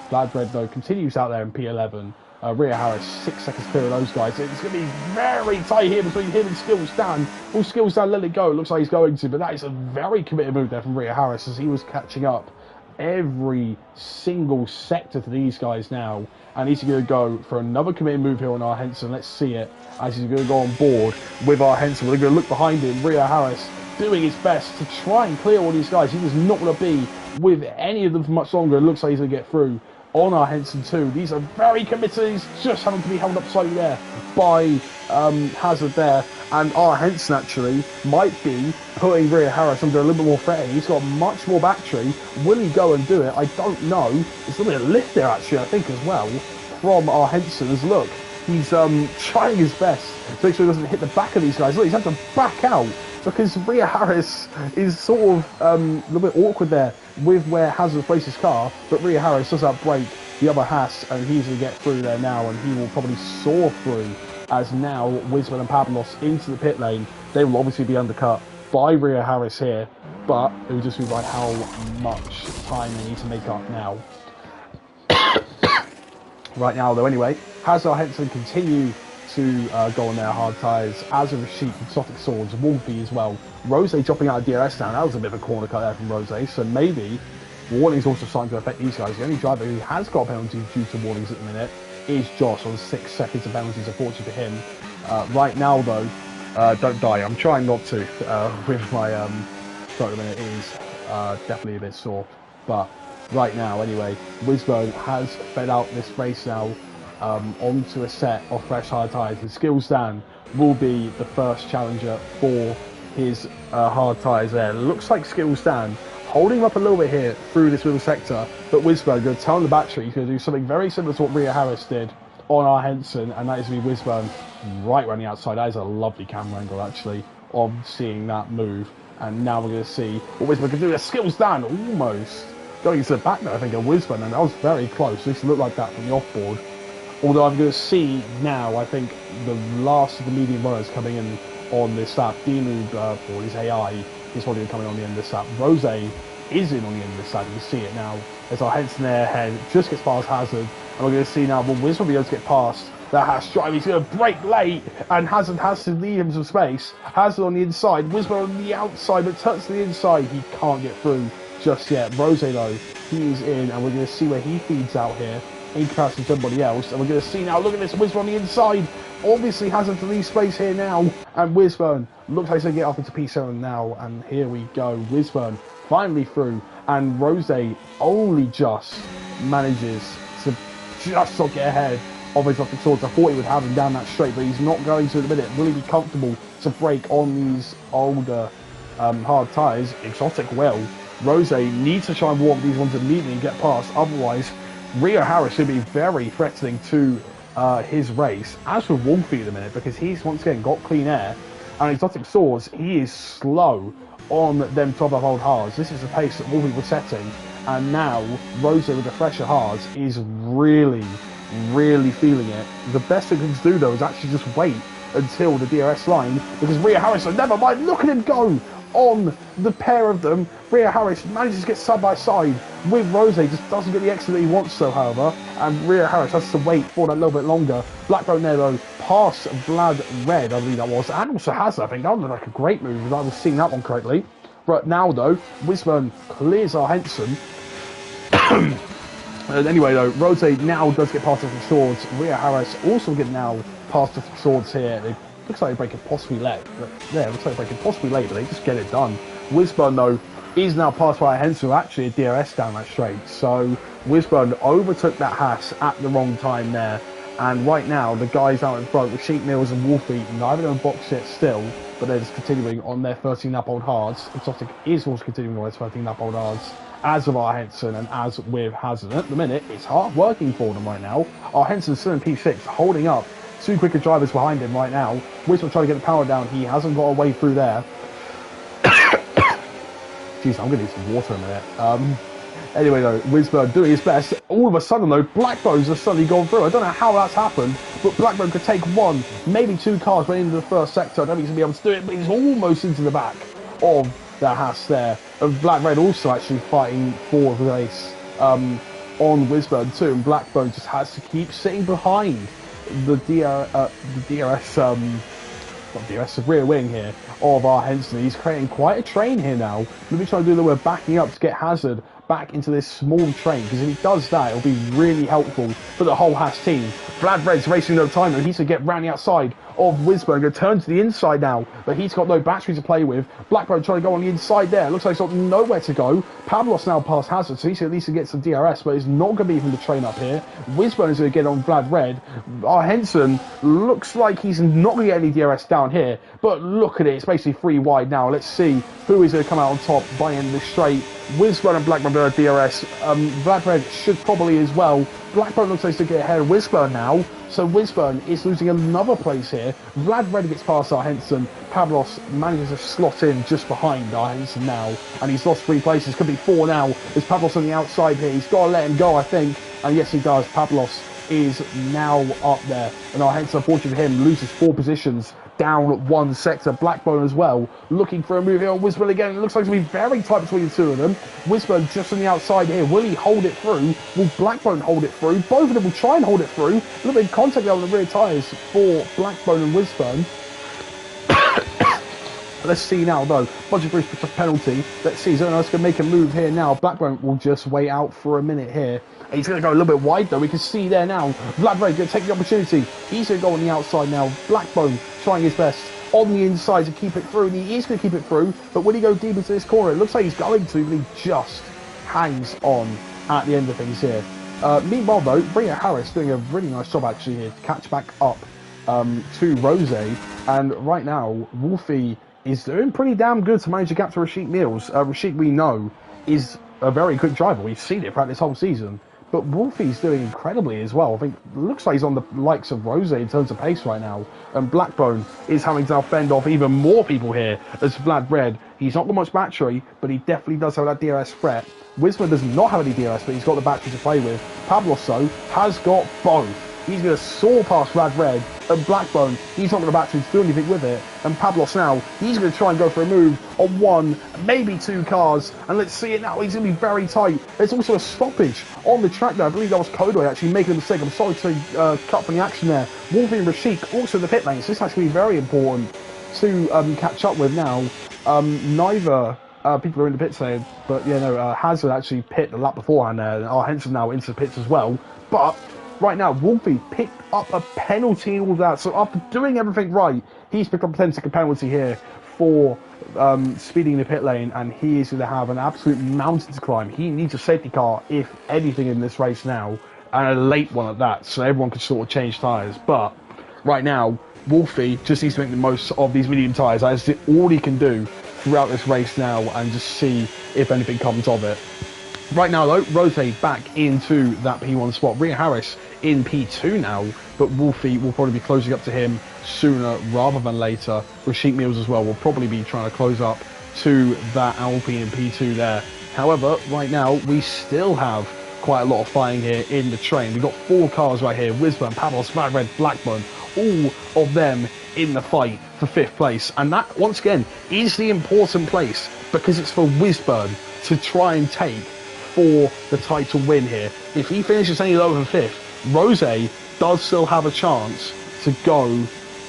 Vlad Red, though, continues out there in P11. Rhea Harris, 6 seconds clear of those guys. It's going to be very tight here between him and Skills Dan. Will Skills Dan let it go? It looks like he's going to, but that is a very committed move there from Rhea Harris as he was catching up every single sector to these guys now. And he's going to go for another committed move here on our Henson. Let's see it as he's going to go on board with our Henson. We're going to look behind him. Rhea Harris doing his best to try and clear all these guys. He does not want to be with any of them for much longer. It looks like he's going to get through on our Henson too. These are very committed. He's just having to be held up slightly there by Hazard there. And our Henson actually might be putting Rhea Harris under a little bit more threat. He's got much more battery. Will he go and do it? I don't know. There's a little bit of lift there actually, I think, as well, from our Henson. As look, he's trying his best to make sure he doesn't hit the back of these guys. Look, he's had to back out because Rhea Harris is sort of a little bit awkward there with where Hazard placed his car, but Rhea Harris does outbrake the other Haas, and he's going to get through there now, and he will probably soar through as now Wisman and Pablos into the pit lane. They will obviously be undercut by Rhea Harris here, but it will just be by how much time they need to make up now. Right now, though, anyway, Hazard Henson continue to go on their hard tyres, as of Sheep, Exotic Swords, Wolfie as well. Rose dropping out of DRS now. That was a bit of a corner cut there from Rose, so maybe warnings also starting to affect these guys. The only driver who has got penalties due to warnings at the minute is Josh on 6 seconds of penalties, unfortunately for him. Right now, though, don't die. I'm trying not to with my throat at the minute. It is definitely a bit sore, but right now, anyway, Wisbo has fed out this race now onto a set of fresh hard tyres, and Skills Dan will be the first challenger for his hard tyres there. Looks like Skills Dan holding him up a little bit here through this middle sector, but Wisbo going to tell the battery he's going to do something very similar to what Rhea Harris did on our Henson, and that is to be Wisbo right around the outside. That is a lovely camera angle actually of seeing that move, and now we're going to see what Wisbo can do. Skills Dan almost going into the back there, I think, of Wisbo, and that was very close. This looked like that from the off-board. Although I'm going to see now, I think, the last of the medium runners coming in on this lap. D-Lube, or his AI, is probably coming on the end of this lap. Rose is in on the end of this lap. You can see it now as our Henson ahead just gets past Hazard. And we're going to see now, well, Wiz will be able to get past that Haas drive. He's going to brake late, and Hazard has to leave him some space. Hazard on the inside, Wisbo on the outside, but touch to the inside. He can't get through just yet. Rose, though, he's in, and we're going to see where he feeds out here in comparison to everybody else. And we're going to see now, look at this, Wisbo on the inside. Obviously Hazard to leave space here now, and Wisburn looks like he's going to get off into P7 now, and here we go. Wisburn finally through, and Rose only just manages to just not get ahead of his Exotic Swords. I thought he would have him down that straight, but he's not going to at the minute. Will he be comfortable to brake on these older hard tyres? Exotic will. Rose needs to try and warm these ones immediately and get past, otherwise Rhea Harris should be very threatening to his race. As for Wolfie at the minute, because he's once again got clean air, and Exotic Swords, he is slow on them top of old hards. This is the pace that Wolfie was setting, and now Rose with the fresher hards is really feeling it. The best thing he can do though is actually just wait until the DRS line, because Rhea Harris, never mind, look at him go on the pair of them. Rhea Harris manages to get side by side with Rose, just doesn't get the exit that he wants so, however, and Rhea Harris has to wait for that a little bit longer. Blackbone there though, past Vlad Red, I believe that was, and also has, I think, that was like a great move if I was seeing that one correctly. But now though, Wisburn clears our Henson. Anyway, though, Rose now does get past the swords. Rhea Harris also get now past the swords here. It looks like they break it possibly late. Yeah, it looks like they break it possibly late, but they just get it done. Wisburn, though, is now passed by Henson, actually a DRS down that straight. So Wisburn overtook that Haas at the wrong time there. And right now, the guys out in front, with Sheep Mills and Wolfie, neither of them box it still, but they're just continuing on their 13 lap old hards. Exotic is also continuing on their 13 lap old hards, as with our Henson and as with Hazard. At the minute, it's hard working for them right now. Our Henson's still in P6, holding up. Two quicker drivers behind him right now. Wisburn trying to get the power down. He hasn't got a way through there. Jeez, I'm going to need some water in a minute. Anyway, though, Wisburn doing his best. All of a sudden, though, Blackbone's just suddenly gone through. I don't know how that's happened, but Blackbone could take one, maybe two cars right into the first sector. I don't think he's going to be able to do it, but he's almost into the back of the Haas there. And Black Red also actually fighting for the race on Wisburn too. And Blackbone just has to keep sitting behind the DRS, not DRS, the rear wing here of our Henson. He's creating quite a train here now. Maybe trying to do that. We're backing up to get Hazard back into this small train, because if he does that, it'll be really helpful for the whole Haas team. Vlad Red's racing no time, and he's going to get round the outside of Wisburn, going to turn to the inside now, but he's got no battery to play with. Blackburn trying to go on the inside there. Looks like he's got nowhere to go. Pavlos now past Hazard, so he's at least to get some DRS, but it's not going to be even the train up here. Wisburn is going to get on Vlad Red. Our Henson looks like he's not going to get any DRS down here, but look at it, it's basically free wide now. Let's see who is going to come out on top by the end of the straight. Wisburn and Blackburn are DRS. Vlad Red should probably as well. Blackburn looks like he's going to get ahead of Wisburn now, so Wisburn is losing another place here. Vlad Red gets past our Henson. Pavlos manages to slot in just behind our Henson now, and he's lost 3 places. Could be 4 now. There's Pavlos on the outside here. He's got to let him go, I think, and yes, he does. Pavlos is now up there, and our Henson, unfortunately for him, loses 4 positions down 1 sector. Blackburn as well, looking for a move here on Wisburn again. It looks like it's going to be very tight between the two of them. Wisburn just on the outside here. Will he hold it through? Will Blackburn hold it through? Both of them will try and hold it through. A little bit of contact there on the rear tyres for Blackburn and Wisburn. Let's see now, though. Budget Bruce puts a penalty. Let's see. Is anyone else going to make a move here now? Blackburn will just wait out for a minute here. He's going to go a little bit wide, though. We can see there now. Vlad Ray going to take the opportunity. He's going to go on the outside now. Blackbone trying his best on the inside to keep it through. And he is going to keep it through. But will he go deep into this corner? It looks like he's going to, but he just hangs on at the end of things here. Meanwhile, though, Rhea Harris doing a really nice job, actually, here to catch back up to Rose. And right now, Wolfie is doing pretty damn good to manage to capture Rashid Mills. Rashid, we know, is a very good driver. We've seen it throughout this whole season. But Wolfie's doing incredibly as well. I think it looks like he's on the likes of Rose in terms of pace right now. And Blackbone is having to fend off even more people here as Vlad Red. He's not got much battery, but he definitely does have that DRS threat. Wisman does not have any DRS, but he's got the battery to play with. Pablo has got both. He's going to soar past Vlad Red, and Blackbone, he's not got the battery to do anything with it. And Pablos now, he's going to try and go for a move on 1, maybe 2 cars. And let's see it now, he's going to be very tight. There's also a stoppage on the track there. I believe that was Kodoy actually making a mistake. I'm sorry to cut from the action there. Wolfie and Rashik also in the pit lane, so this has to be very important to catch up with now. Neither people are in the pits there, but yeah, no, Hazard actually pit the lap beforehand there. Our Henson now into the pits as well. But right now, Wolfie picked up a penalty and all that. So after doing everything right, he's picked up a penalty here for speeding the pit lane, and he is going to have an absolute mountain to climb. He needs a safety car, if anything, in this race now, and a late one at that, so everyone could sort of change tyres. But right now, Wolfie just needs to make the most of these medium tyres. That's all he can do throughout this race now, and just see if anything comes of it. Right now, though, Rose back into that P1 spot. Rhea Harris in P2 now, but Wolfie will probably be closing up to him sooner rather than later. Rashid Mills as well will probably be trying to close up to that Alpine in P2 there. However, right now, we still have quite a lot of fighting here in the train. We've got 4 cars right here. Wisburn, Pavlos, Vlad Red, Blackburn, all of them in the fight for 5th place. And that, once again, is the important place, because it's for Wisburn to try and take for the title win here. If he finishes any lower than 5th, Rose does still have a chance to go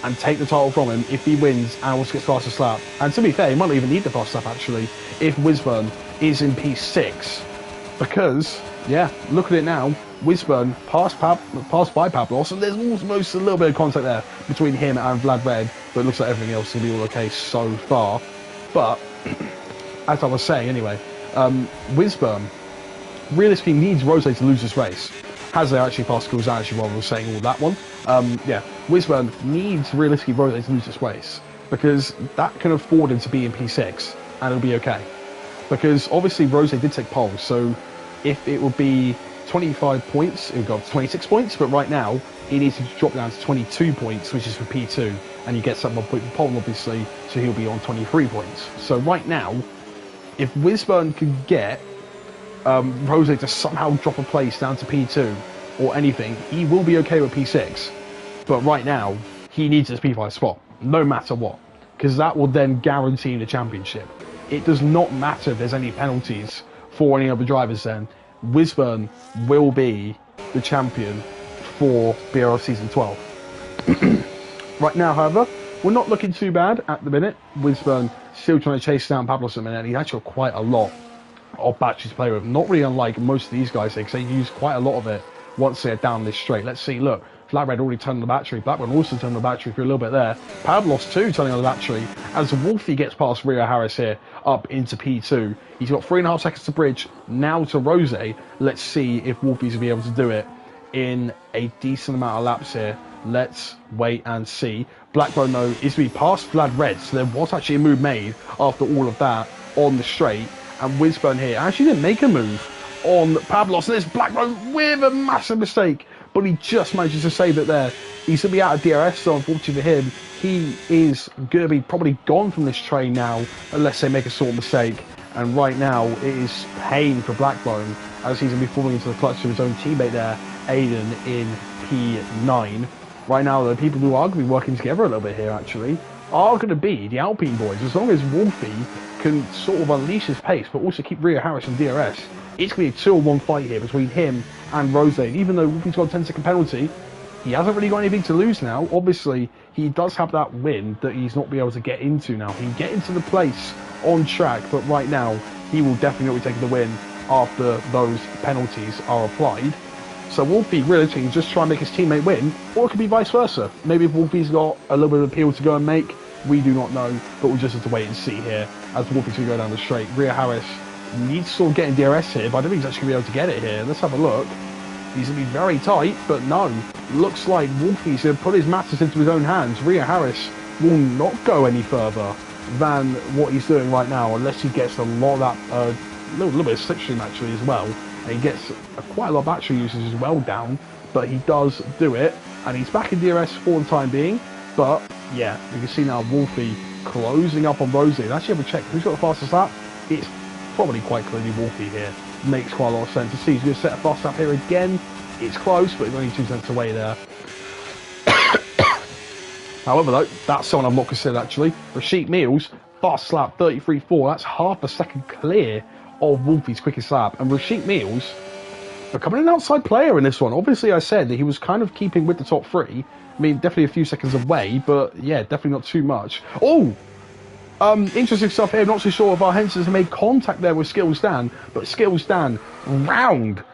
and take the title from him if he wins and also gets fastest lap. And to be fair, he might not even need the fastest lap actually if Wisburn is in P6, because Yeah, look at it now. Wisburn passed by Pablos, and there's almost a little bit of contact there between him and Vlad Red, but it looks like everything else will be all okay so far. But, as I was saying anyway, Wisburn realistically needs Rose to lose this race. Has they actually passed schools actually while we were saying all that one? Yeah, Wisburn needs realistically Rose to lose this race, because that can afford him to be in P6, and it'll be okay. Because obviously Rose did take pole, so if it would be 25 points, it would go up to 26 points, but right now he needs to drop down to 22 points, which is for P2, and he gets that 1 point for pole obviously, so he'll be on 23 points. So right now, if Wisburn can get Rose to somehow drop a place down to P2 or anything, he will be okay with P6. But right now, he needs his P5 spot, no matter what, because that will then guarantee the championship. It does not matter if there's any penalties for any other drivers then. Wisburn will be the champion for BRL Season 12. Right now, however, we're not looking too bad at the minute. Wisburn still trying to chase down Pablos at the minute. He's actually got quite a lot of batteries to play with. Not really unlike most of these guys here, because they use quite a lot of it once they're down this straight. Let's see, look. Flat Red already turned on the battery. Blackburn also turned on the battery for a little bit there. Pablos too turning on the battery as Wolfie gets past Rio Harris here up into P2. He's got 3.5 seconds to bridge now to Rose. Let's see if Wolfie's going to be able to do it in a decent amount of laps here. Let's wait and see. Blackburn though is to be past Vlad Red, so there was actually a move made after all of that on the straight. And Wisburn here actually didn't make a move on Pablos, and there's Blackburn with a massive mistake. But he just manages to save it there. He's going to be out of DRS, so unfortunately for him, he is going to be probably gone from this train now, unless they make a sort of mistake. And right now, it is pain for Blackbone, as he's going to be falling into the clutch of his own teammate there, Aiden, in P9. Right now, the people who are going to be working together a little bit here, actually, are going to be the Alpine boys. As long as Wolfie can sort of unleash his pace, but also keep Rio Harris and DRS, it's going to be a 2-on-1 fight here between him and Rose. Even though Wolfie's got a 10-second penalty, he hasn't really got anything to lose now. Obviously, he does have that win that he's not be able to get into now. He can get into the place on track, but right now, he will definitely not be taking the win after those penalties are applied. So Wolfie really can just try and make his teammate win, or it could be vice versa. Maybe if Wolfie's got a little bit of appeal to go and make, we do not know, but we'll just have to wait and see here as Wolfie's going to go down the straight. Rio Harris needs to sort of get in DRS here, but I don't think he's actually going to be able to get it here. Let's have a look. He's going to be very tight, but no. Looks like Wolfie's going to put his matters into his own hands. Rio Harris will not go any further than what he's doing right now, unless he gets a lot of that, little bit of slipstream actually as well. And he gets quite a lot of battery usage as well down, but he does do it. And he's back in DRS for the time being, but yeah, you can see now Wolfie closing up on Rosie. Let's actually have a check. Who's got the fastest lap? It's probably quite clearly Wolfie here. Makes quite a lot of sense to see. He's going to set a fast lap here again. It's close, but he's only 2 cents away there. However, though, that's someone I've not considered actually. Rashid Meals, fast lap 33.4. That's half a second clear of Wolfie's quickest lap. And Rashid Meals becoming an outside player in this one. Obviously, I said that he was kind of keeping with the top three. I mean, definitely a few seconds away, but yeah, definitely not too much. Oh! Interesting stuff here. I'm not too sure if our Hensons have made contact there with Skills Dan, but Skills Dan round.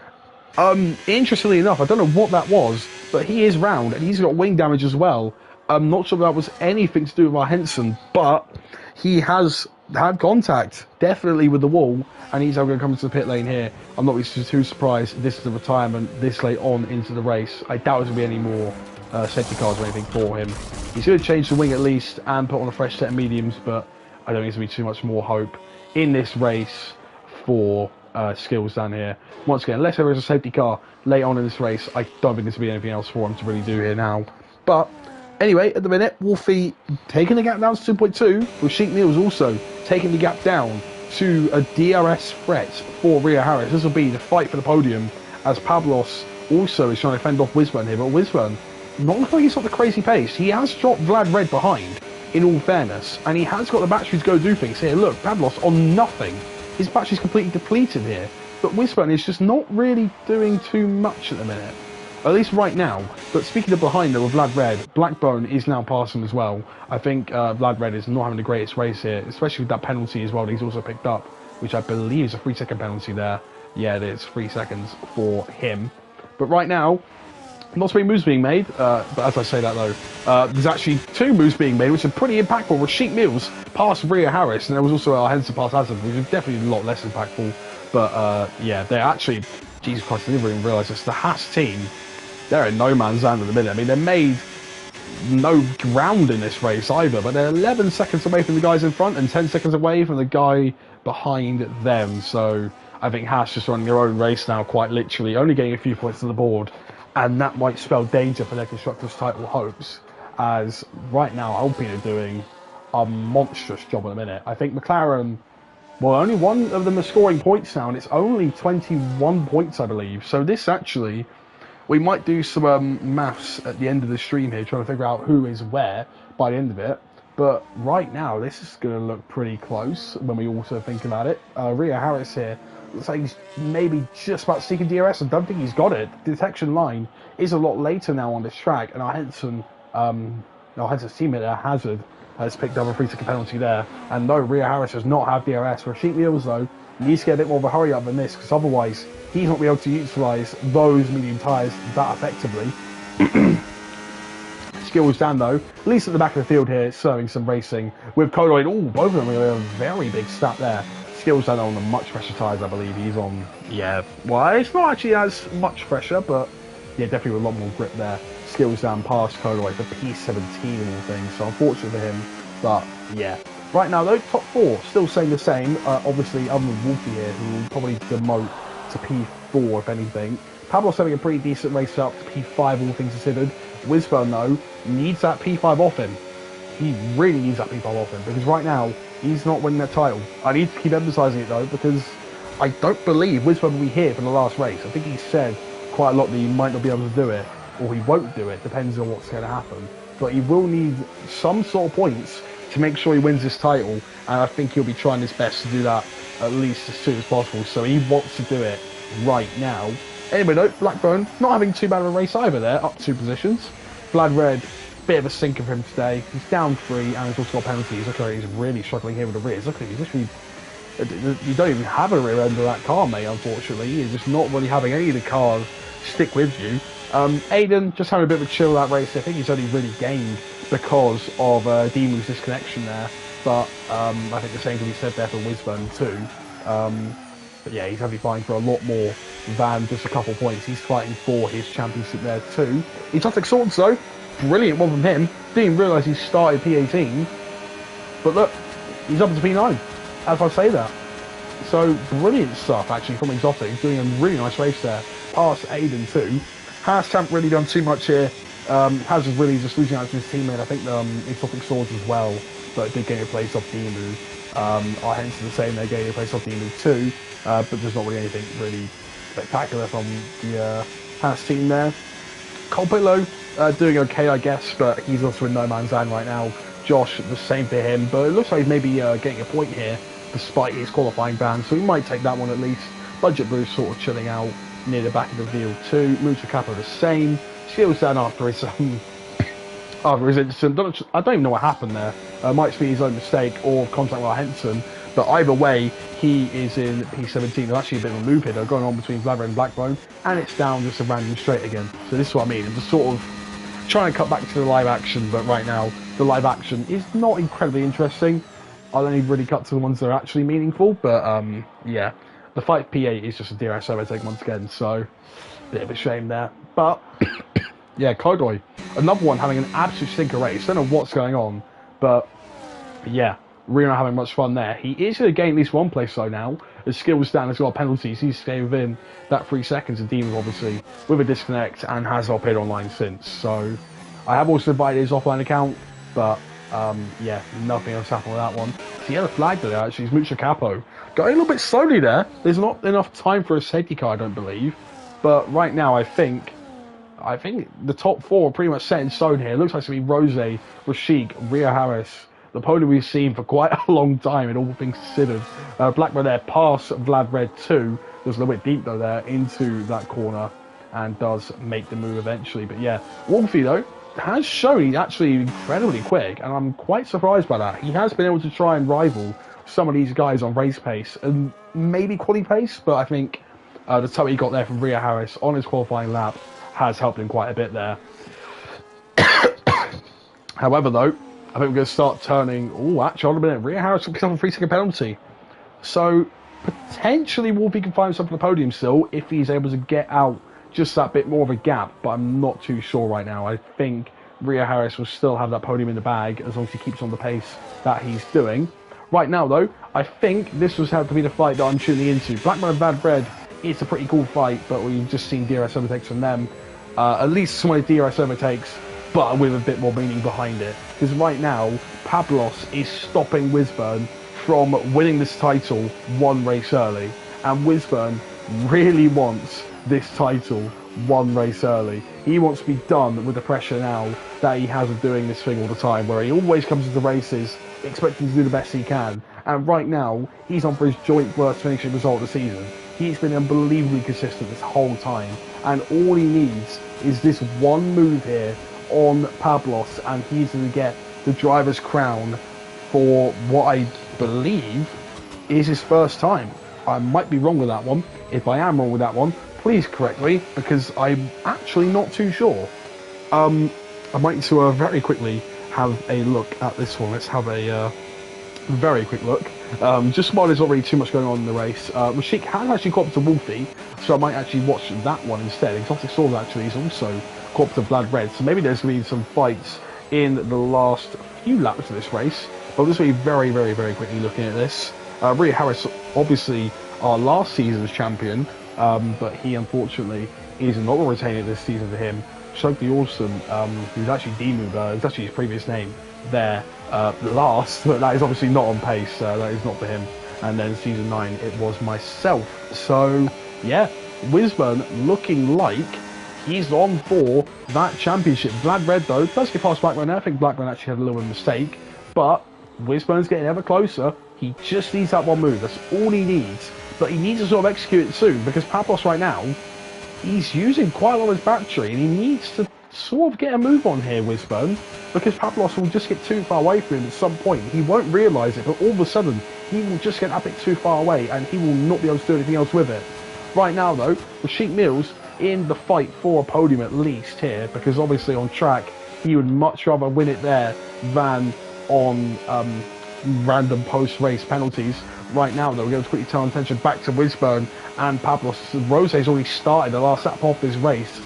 Interestingly enough, I don't know what that was, but he is round and he's got wing damage as well. I'm not sure if that was anything to do with our Henson, but he has had contact definitely with the wall, and he's now going to come into the pit lane here. I'm not really too surprised. This is a retirement this late on into the race. I doubt there's going to be any more safety cars or anything for him. He's going to change the wing at least and put on a fresh set of mediums, but I don't think there's going to be too much more hope in this race for Skills down here. Once again, unless there is a safety car late on in this race, I don't think there's going to be anything else for him to really do here now. But anyway, at the minute, Wolfie taking the gap down to 2.2, with Sheik Mills also taking the gap down to a DRS threat for Rio Harris. This will be the fight for the podium, as Pablos also is trying to fend off Wisburn here, but Wisburn, not looking like he's got the crazy pace. He has dropped Vlad Red behind, in all fairness, and he has got the battery to go do things here. Look, Pablos on nothing. His battery's completely depleted here, but Wisburn is just not really doing too much at the minute. At least right now. But speaking of behind though, with Vlad Red, Blackbone is now passing as well. I think Vlad Red is not having the greatest race here, especially with that penalty as well that he's also picked up, which I believe is a 3-second penalty there. yeah, it is 3 seconds for him. But right now, not so many moves being made, but as I say that though, there's actually 2 moves being made, which are pretty impactful. Rasheed Mills past Rhea Harris, and there was also Henson past Hazard, which is definitely a lot less impactful. But yeah, they're actually, Jesus Christ, I didn't even realise this. The Haas team, they're in no man's land at the minute. I mean, they made no ground in this race either, but they're 11 seconds away from the guys in front and 10 seconds away from the guy behind them. So I think Haas just running their own race now, quite literally, only getting a few points to the board. And that might spell danger for their Constructors' title hopes, as right now Alpine are doing a monstrous job at the minute. I think McLaren, well, only one of them are scoring points now, and it's only 21 points, I believe. So this actually, we might do some maths at the end of the stream here, trying to figure out who is where by the end of it. But right now, this is going to look pretty close when we also think about it. Rhea Harris here looks like he's maybe just about to seek a DRS. I don't think he's got it. The detection line is a lot later now on this track, and our Henson's teammate there, Hazard, has picked up a 3-second penalty there. And no, Rhea Harris does not have DRS. Rasheed Mills, though, needs to get a bit more of a hurry up than this, because otherwise he's not be able to utilise those medium tyres that effectively. Skills down though, at least at the back of the field here, serving some racing with Kodoid. Oh, both of them are a very big stat there. Skills down on the much fresher tyres, I believe. He's on, yeah, well, it's not actually as much fresher, but yeah, definitely with a lot more grip there. Skills down past Kodoid for P17 and all things, so unfortunate for him, but yeah. Right now though, top 4 still saying the same, obviously other than Wolfie here, who will probably demote to P4 if anything. Pablo's having a pretty decent race up to P5, all things considered. Wisburn, though, needs that P5 off him. He really needs that P5 off him, because right now, he's not winning that title. I need to keep emphasising it, though, because I don't believe Wisburn will be here for the last race. I think he said quite a lot that he might not be able to do it, or he won't do it, depends on what's going to happen. But he will need some sort of points to make sure he wins this title, and I think he'll be trying his best to do that at least as soon as possible, so he wants to do it right now. Anyway though, Blackburn not having too bad of a race either there, up 2 positions. Vlad Red, bit of a sinker for him today. He's down 3 and he's also got penalties. Look like he's really struggling here with the rears. Look at him, he's literally, you don't even have a rear end of that car, mate, unfortunately. You're just not really having any of the cars stick with you. Aiden just having a bit of a chill that race. I think he's only really gained because of Demu's disconnection there. But I think the same can be said there for Wisburn too. But yeah, he's having to fight for a lot more than just a couple points. He's fighting for his championship there too. Exotic Swords though, brilliant one from him. Didn't realise he started P18. But look, he's up to P9, as I say that. So brilliant stuff actually from Exotic, doing a really nice race there. Past Aiden too. Haas haven't really done too much here. Haas is really just losing out to his teammate. I think Exotic Swords as well, but did get a place off Demu. Our Hens are the same, they're getting a place off Demu too. But there's not really anything really spectacular from the Haas team there. Colpillo doing okay, I guess, but he's also in no man's land right now. Josh, the same for him, but it looks like he's maybe getting a point here despite his qualifying ban, so he might take that one at least. Budget Boost sort of chilling out near the back of the field too. Mucha Capo the same. Skills down after his incident. I don't even know what happened there. Might be his own mistake or contact with Henson. But either way, he is in P17. There's actually a bit of a loop here though, going on between Vlad and Blackbone, and it's down just a random straight again. So this is what I mean. I'm just sort of trying to cut back to the live action, but right now the live action is not incredibly interesting. I'll only really cut to the ones that are actually meaningful. But yeah, the fight P8 is just a DRS overtake once again, so bit of a shame there. But yeah, Kodoy, another one having an absolute stinker race. Don't know what's going on, but yeah, really not having much fun there. He is going to gain at least one place though now. His skills down as well, penalties. He's stayed within that 3 seconds of Demon, obviously, with a disconnect, and has not appeared online since. So I have also invited his offline account, but yeah, nothing else happened with that one. So yeah, the flag there actually is Mucha Capo. Going a little bit slowly there. There's not enough time for a safety car, I don't believe. But right now, I think the top 4 are pretty much set in stone here. It looks like it's going to be Rose, Rashik, Rhea Harris, the podium we've seen for quite a long time in all things considered. Blackburn there past Vlad Red 2. There's a little bit deep though there into that corner and does make the move eventually. But yeah, Wolfie though has shown he's actually incredibly quick, and I'm quite surprised by that. He has been able to try and rival some of these guys on race pace and maybe quali pace, but I think The time he got there from Rhea Harris on his qualifying lap has helped him quite a bit there. However, though, I think we're going to start turning... Oh, actually, hold on a minute. Rhea Harris picks up a 3-second penalty. So, potentially Wolfie can find himself on the podium still if he's able to get out just that bit more of a gap, but I'm not too sure right now. I think Rhea Harris will still have that podium in the bag as long as he keeps on the pace that he's doing. Right now, though, I think this was had to be the fight that I'm tuning into. Blackburn and Bad Bread, it's a pretty cool fight, but we've just seen DRS overtakes from them. At least some of the DRS overtakes, but with a bit more meaning behind it. Because right now, Pablos is stopping Wisburn from winning this title one race early. And Wisburn really wants this title one race early. He wants to be done with the pressure now that he has of doing this thing all the time, where he always comes into races expecting to do the best he can. And right now, he's on for his joint worst finishing result of the season. He's been unbelievably consistent this whole time. And all he needs is this one move here on Pablos, and he's going to get the driver's crown for what I believe is his first time. I might be wrong with that one. If I am wrong with that one, please correct me, because I'm actually not too sure. I might need to very quickly have a look at this one. Let's have a very quick look. Just while there's not really too much going on in the race, Rashik has actually caught up to Wolfie, so I might actually watch that one instead. Exotic Sword actually is also caught up to Blood Red, so maybe there's going to be some fights in the last few laps of this race. But I'm just going to be very, very, very quickly looking at this. Rhea Harris, obviously our last season's champion, but he unfortunately is not going to retain it this season for him. Shugby Awesome, who's actually D-Move, it's actually his previous name there, last, but that is obviously not on pace, that is not for him. And then season 9, it was myself. So, yeah, Wisburn looking like he's on for that championship. Vlad Red, though, does get past Blackburn. I think Blackburn actually had a little bit of a mistake, but Wisburn's getting ever closer. He just needs that one move. That's all he needs. But he needs to sort of execute it soon, because Pablos right now, he's using quite a lot of his battery, and he needs to sort of get a move on here, Wisburn, because Pablos will just get too far away from him at some point. He won't realise it, but all of a sudden, he will just get a bit too far away, and he will not be able to do anything else with it. Right now, though, Rashik Mills in the fight for a podium at least here, because obviously on track, he would much rather win it there than on random post-race penalties. Right now, though, we're going to quickly turn attention back to Wisburn and Pablos. Rose's already started the last lap of this race.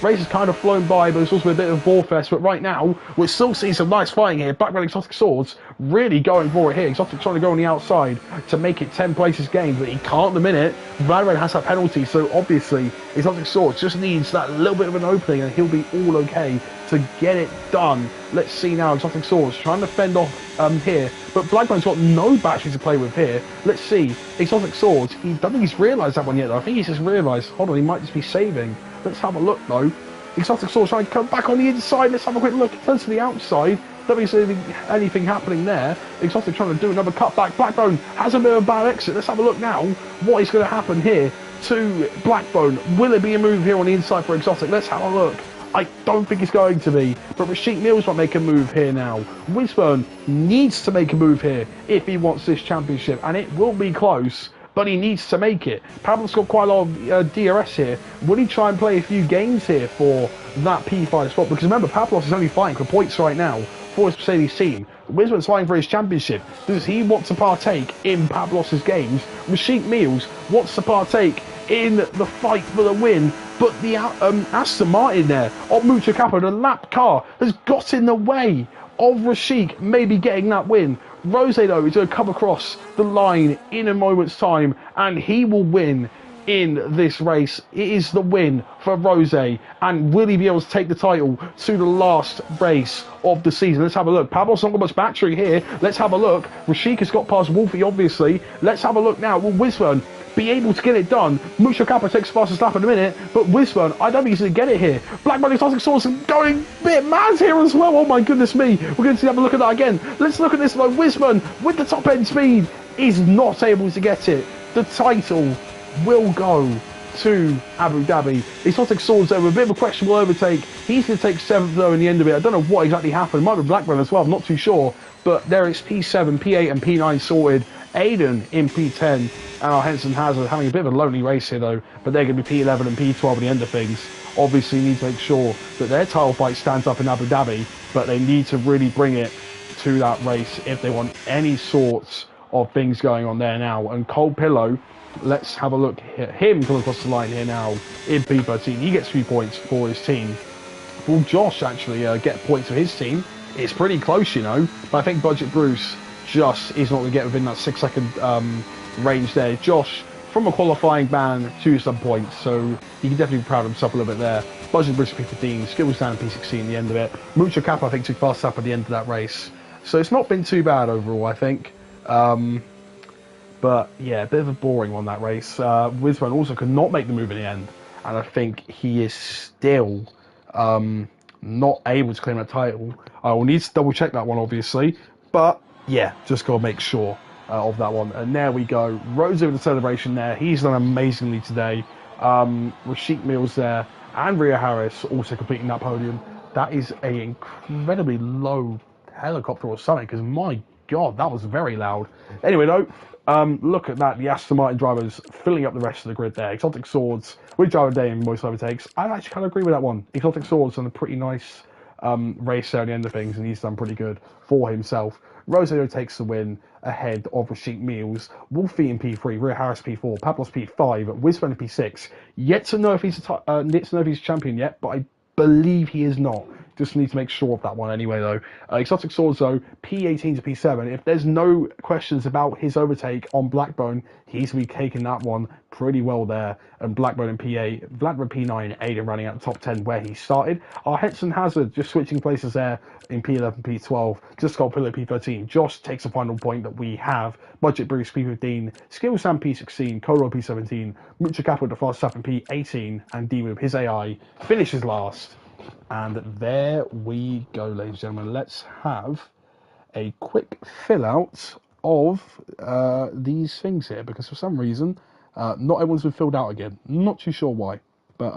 Race has kind of flown by, but it's also a bit of a ball fest. But right now, we're still seeing some nice fighting here. Blackburn Exotic Swords really going for it here. Exotic trying to go on the outside to make it 10 places gained, but he can't at the minute. Blackburn has that penalty, so obviously Exotic Swords just needs that little bit of an opening, and he'll be all okay to get it done. Let's see now, Exotic Swords trying to fend off here, but Blackburn's got no battery to play with here. Let's see, Exotic Swords, I don't think he's realised that one yet though. I think he's just realised, hold on, he might just be saving. Let's have a look though. Exotic Swords trying to come back on the inside. Let's have a quick look. It turns to the outside. Don't really see anything happening there. Exotic trying to do another cutback. Blackbone has a bit of a bad exit. Let's have a look now. What is going to happen here to Blackbone? Will there be a move here on the inside for Exotic? Let's have a look. I don't think it's going to be, but Rashik Mills might make a move here now. Wisburn needs to make a move here if he wants this championship, and it will be close, but he needs to make it. Pablo's got quite a lot of DRS here. Will he try and play a few games here for that P5 spot? Because remember, Pablos is only fighting for points right now for his Mercedes team. Wisburn's fighting for his championship. Does he want to partake in Pablos's games? Rashik Mills wants to partake in the fight for the win, but the Aston Martin there on Mucho Capo, the lap car, has got in the way of Rashik maybe getting that win. Rose, though, is going to come across the line in a moment's time, and he will win in this race. It is the win for Rose, and will he be able to take the title to the last race of the season? Let's have a look. Pablo's not got much battery here. Let's have a look. Rashik has got past Wolfie, obviously. Let's have a look now. Will Wisburn be able to get it done? Mucho Capo takes the fastest lap in a minute, but Wisburn, I don't think he's going to get it here. Blackburn Exotic Swords going a bit mad here as well. Oh my goodness me. We're going to have a look at that again. Let's look at this though. Wisburn with the top end speed is not able to get it. The title will go to Abu Dhabi. Exotic Swords there with a bit of a questionable overtake. He's going to take 7th though in the end of it. I don't know what exactly happened. It might be Blackburn as well, I'm not too sure. But there it's P7, P8 and P9 sorted. Aiden in P10, and our Henson Hazard having a bit of a lonely race here though, but they're going to be P11 and P12 at the end of things. Obviously need to make sure that their title fight stands up in Abu Dhabi, but they need to really bring it to that race if they want any sorts of things going on there now. And Cold Pillow, let's have a look at him come across the line here now in P13. He gets 3 points for his team. Will Josh actually get points for his team? It's pretty close, you know, but I think Budget Bruce just is not going to get within that 6-second range there. Josh, from a qualifying ban to some points, so he can definitely be proud of himself a little bit there. Budget Bruce P15, Skills down P16 at the end of it. Mucho Cap, I think, took fast up at the end of that race. So it's not been too bad overall, I think. But yeah, a bit of a boring one, that race. Wisman also could not make the move in the end, and I think he is still not able to claim that title. I will need to double check that one, obviously, but yeah, just gotta make sure of that one. And there we go, Rose with the celebration there. He's done amazingly today. Rashik Mills there, and Rhea Harris also completing that podium. That is a incredibly low helicopter or something, because my god, that was very loud. Anyway though, look at that, the Aston Martin drivers filling up the rest of the grid there. Exotic Swords, which driver day in most overtakes. I actually kind of agree with that one. Exotic Swords done a pretty nice race there at the end of things, and he's done pretty good for himself. Rosario takes the win ahead of Rashik Mills. Wolfie in P3, Rhea Harris P4, Pablos P5, Wisman in P6. Yet to know if he's champion yet, but I believe he is not. Just need to make sure of that one anyway, though. Exotic Swords, though, P18 to P7. If there's no questions about his overtake on Blackbone, he's going to be taking that one pretty well there. And Blackbone in P8, Blackbone P9, Aiden running out the top 10 where he started. Our Henson Hazard just switching places there in P11, P12. Just got Pillow P13. Josh takes the final point that we have. Budget Bruce P15, Skill Sam P16, Colo P17, Mucha Cap with the fast up in P18, and D with his AI finishes last. And there we go, ladies and gentlemen. Let's have a quick fill out of these things here, because for some reason not everyone's been filled out again. Not too sure why, but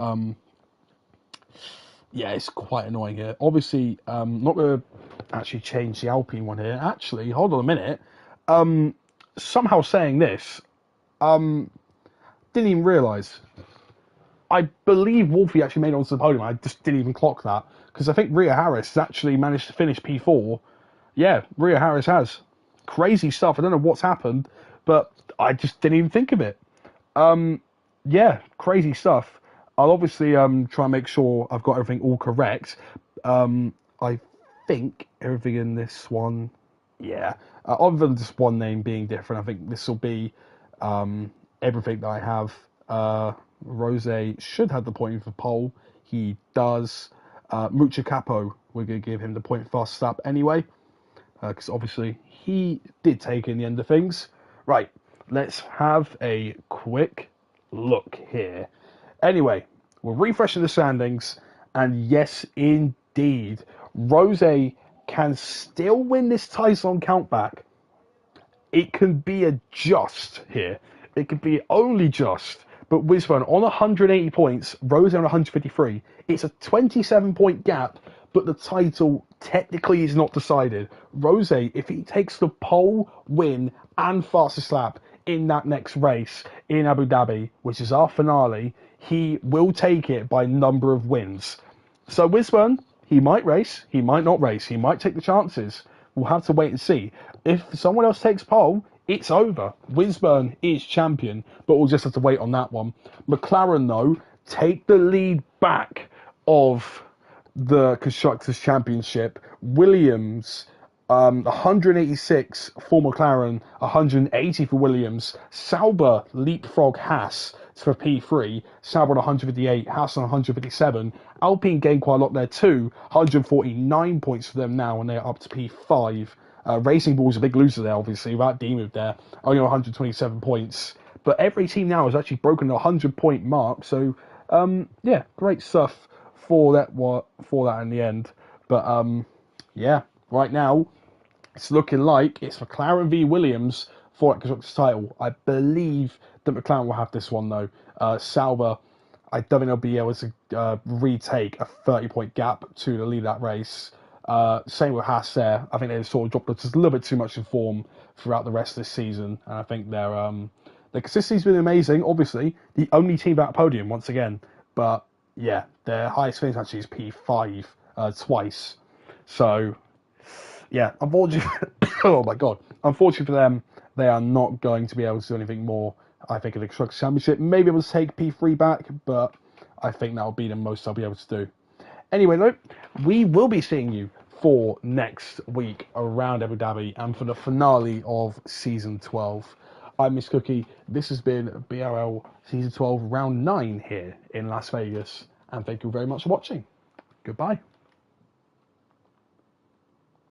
yeah, it's quite annoying here. Obviously, not going to actually change the Alpine one here. Actually, hold on a minute. Somehow saying this, didn't even realise. I believe Wolfie actually made it onto the podium. I just didn't even clock that, because I think Rhea Harris has actually managed to finish P4. Yeah, Rhea Harris has. Crazy stuff. I don't know what's happened, but I just didn't even think of it. Yeah, crazy stuff. I'll obviously try and make sure I've got everything all correct. I think everything in this one, yeah, other than just one name being different, I think this will be everything that I have. Rose should have the point for pole. He does. Mucha Capo, we're going to give him the point fast up anyway, because obviously he did take in the end of things. Right, let's have a quick look here. Anyway, we're refreshing the standings, and yes, indeed, Rose can still win this title on countback. It can be a just here. It could be only just. But Wisman on 180 points, Rose on 153. It's a 27-point gap, but the title technically is not decided. Rose, if he takes the pole, win, and fastest lap in that next race in Abu Dhabi, which is our finale, he will take it by number of wins. So Wisman, he might race, he might not race, he might take the chances. We'll have to wait and see. If someone else takes pole, it's over. Wisburn is champion, but we'll just have to wait on that one. McLaren, though, take the lead back of the Constructors' Championship. Williams, 186 for McLaren, 180 for Williams. Sauber leapfrog Haas for P3. Sauber on 158, Haas on 157. Alpine gained quite a lot there too. 149 points for them now, and they're up to P5. Racing Bull's a big loser there, obviously, without D-Move there. Only 127 points. But every team now has actually broken the 100-point mark. So, yeah, great stuff for that in the end. But, yeah, right now, it's looking like it's McLaren v Williams for that Constructors' title. I believe that McLaren will have this one, though. Sauber, I don't think they'll be able to retake a 30-point gap to the lead of that race. Same with Haas there. I think they've sort of dropped just a little bit too much in form throughout the rest of this season, and I think their consistency's been amazing. Obviously, the only team at podium once again, but yeah, their highest finish actually is P5 twice. So yeah, unfortunately, oh my god, unfortunately for them, they are not going to be able to do anything more. I think in the Constructors' Championship, maybe able to take P3 back, but I think that will be the most they'll be able to do. Anyway, though, we will be seeing you for next week around Abu Dhabi and for the finale of Season 12. I'm Miss Cookie. This has been BRL Season 12 Round 9 here in Las Vegas. And thank you very much for watching. Goodbye.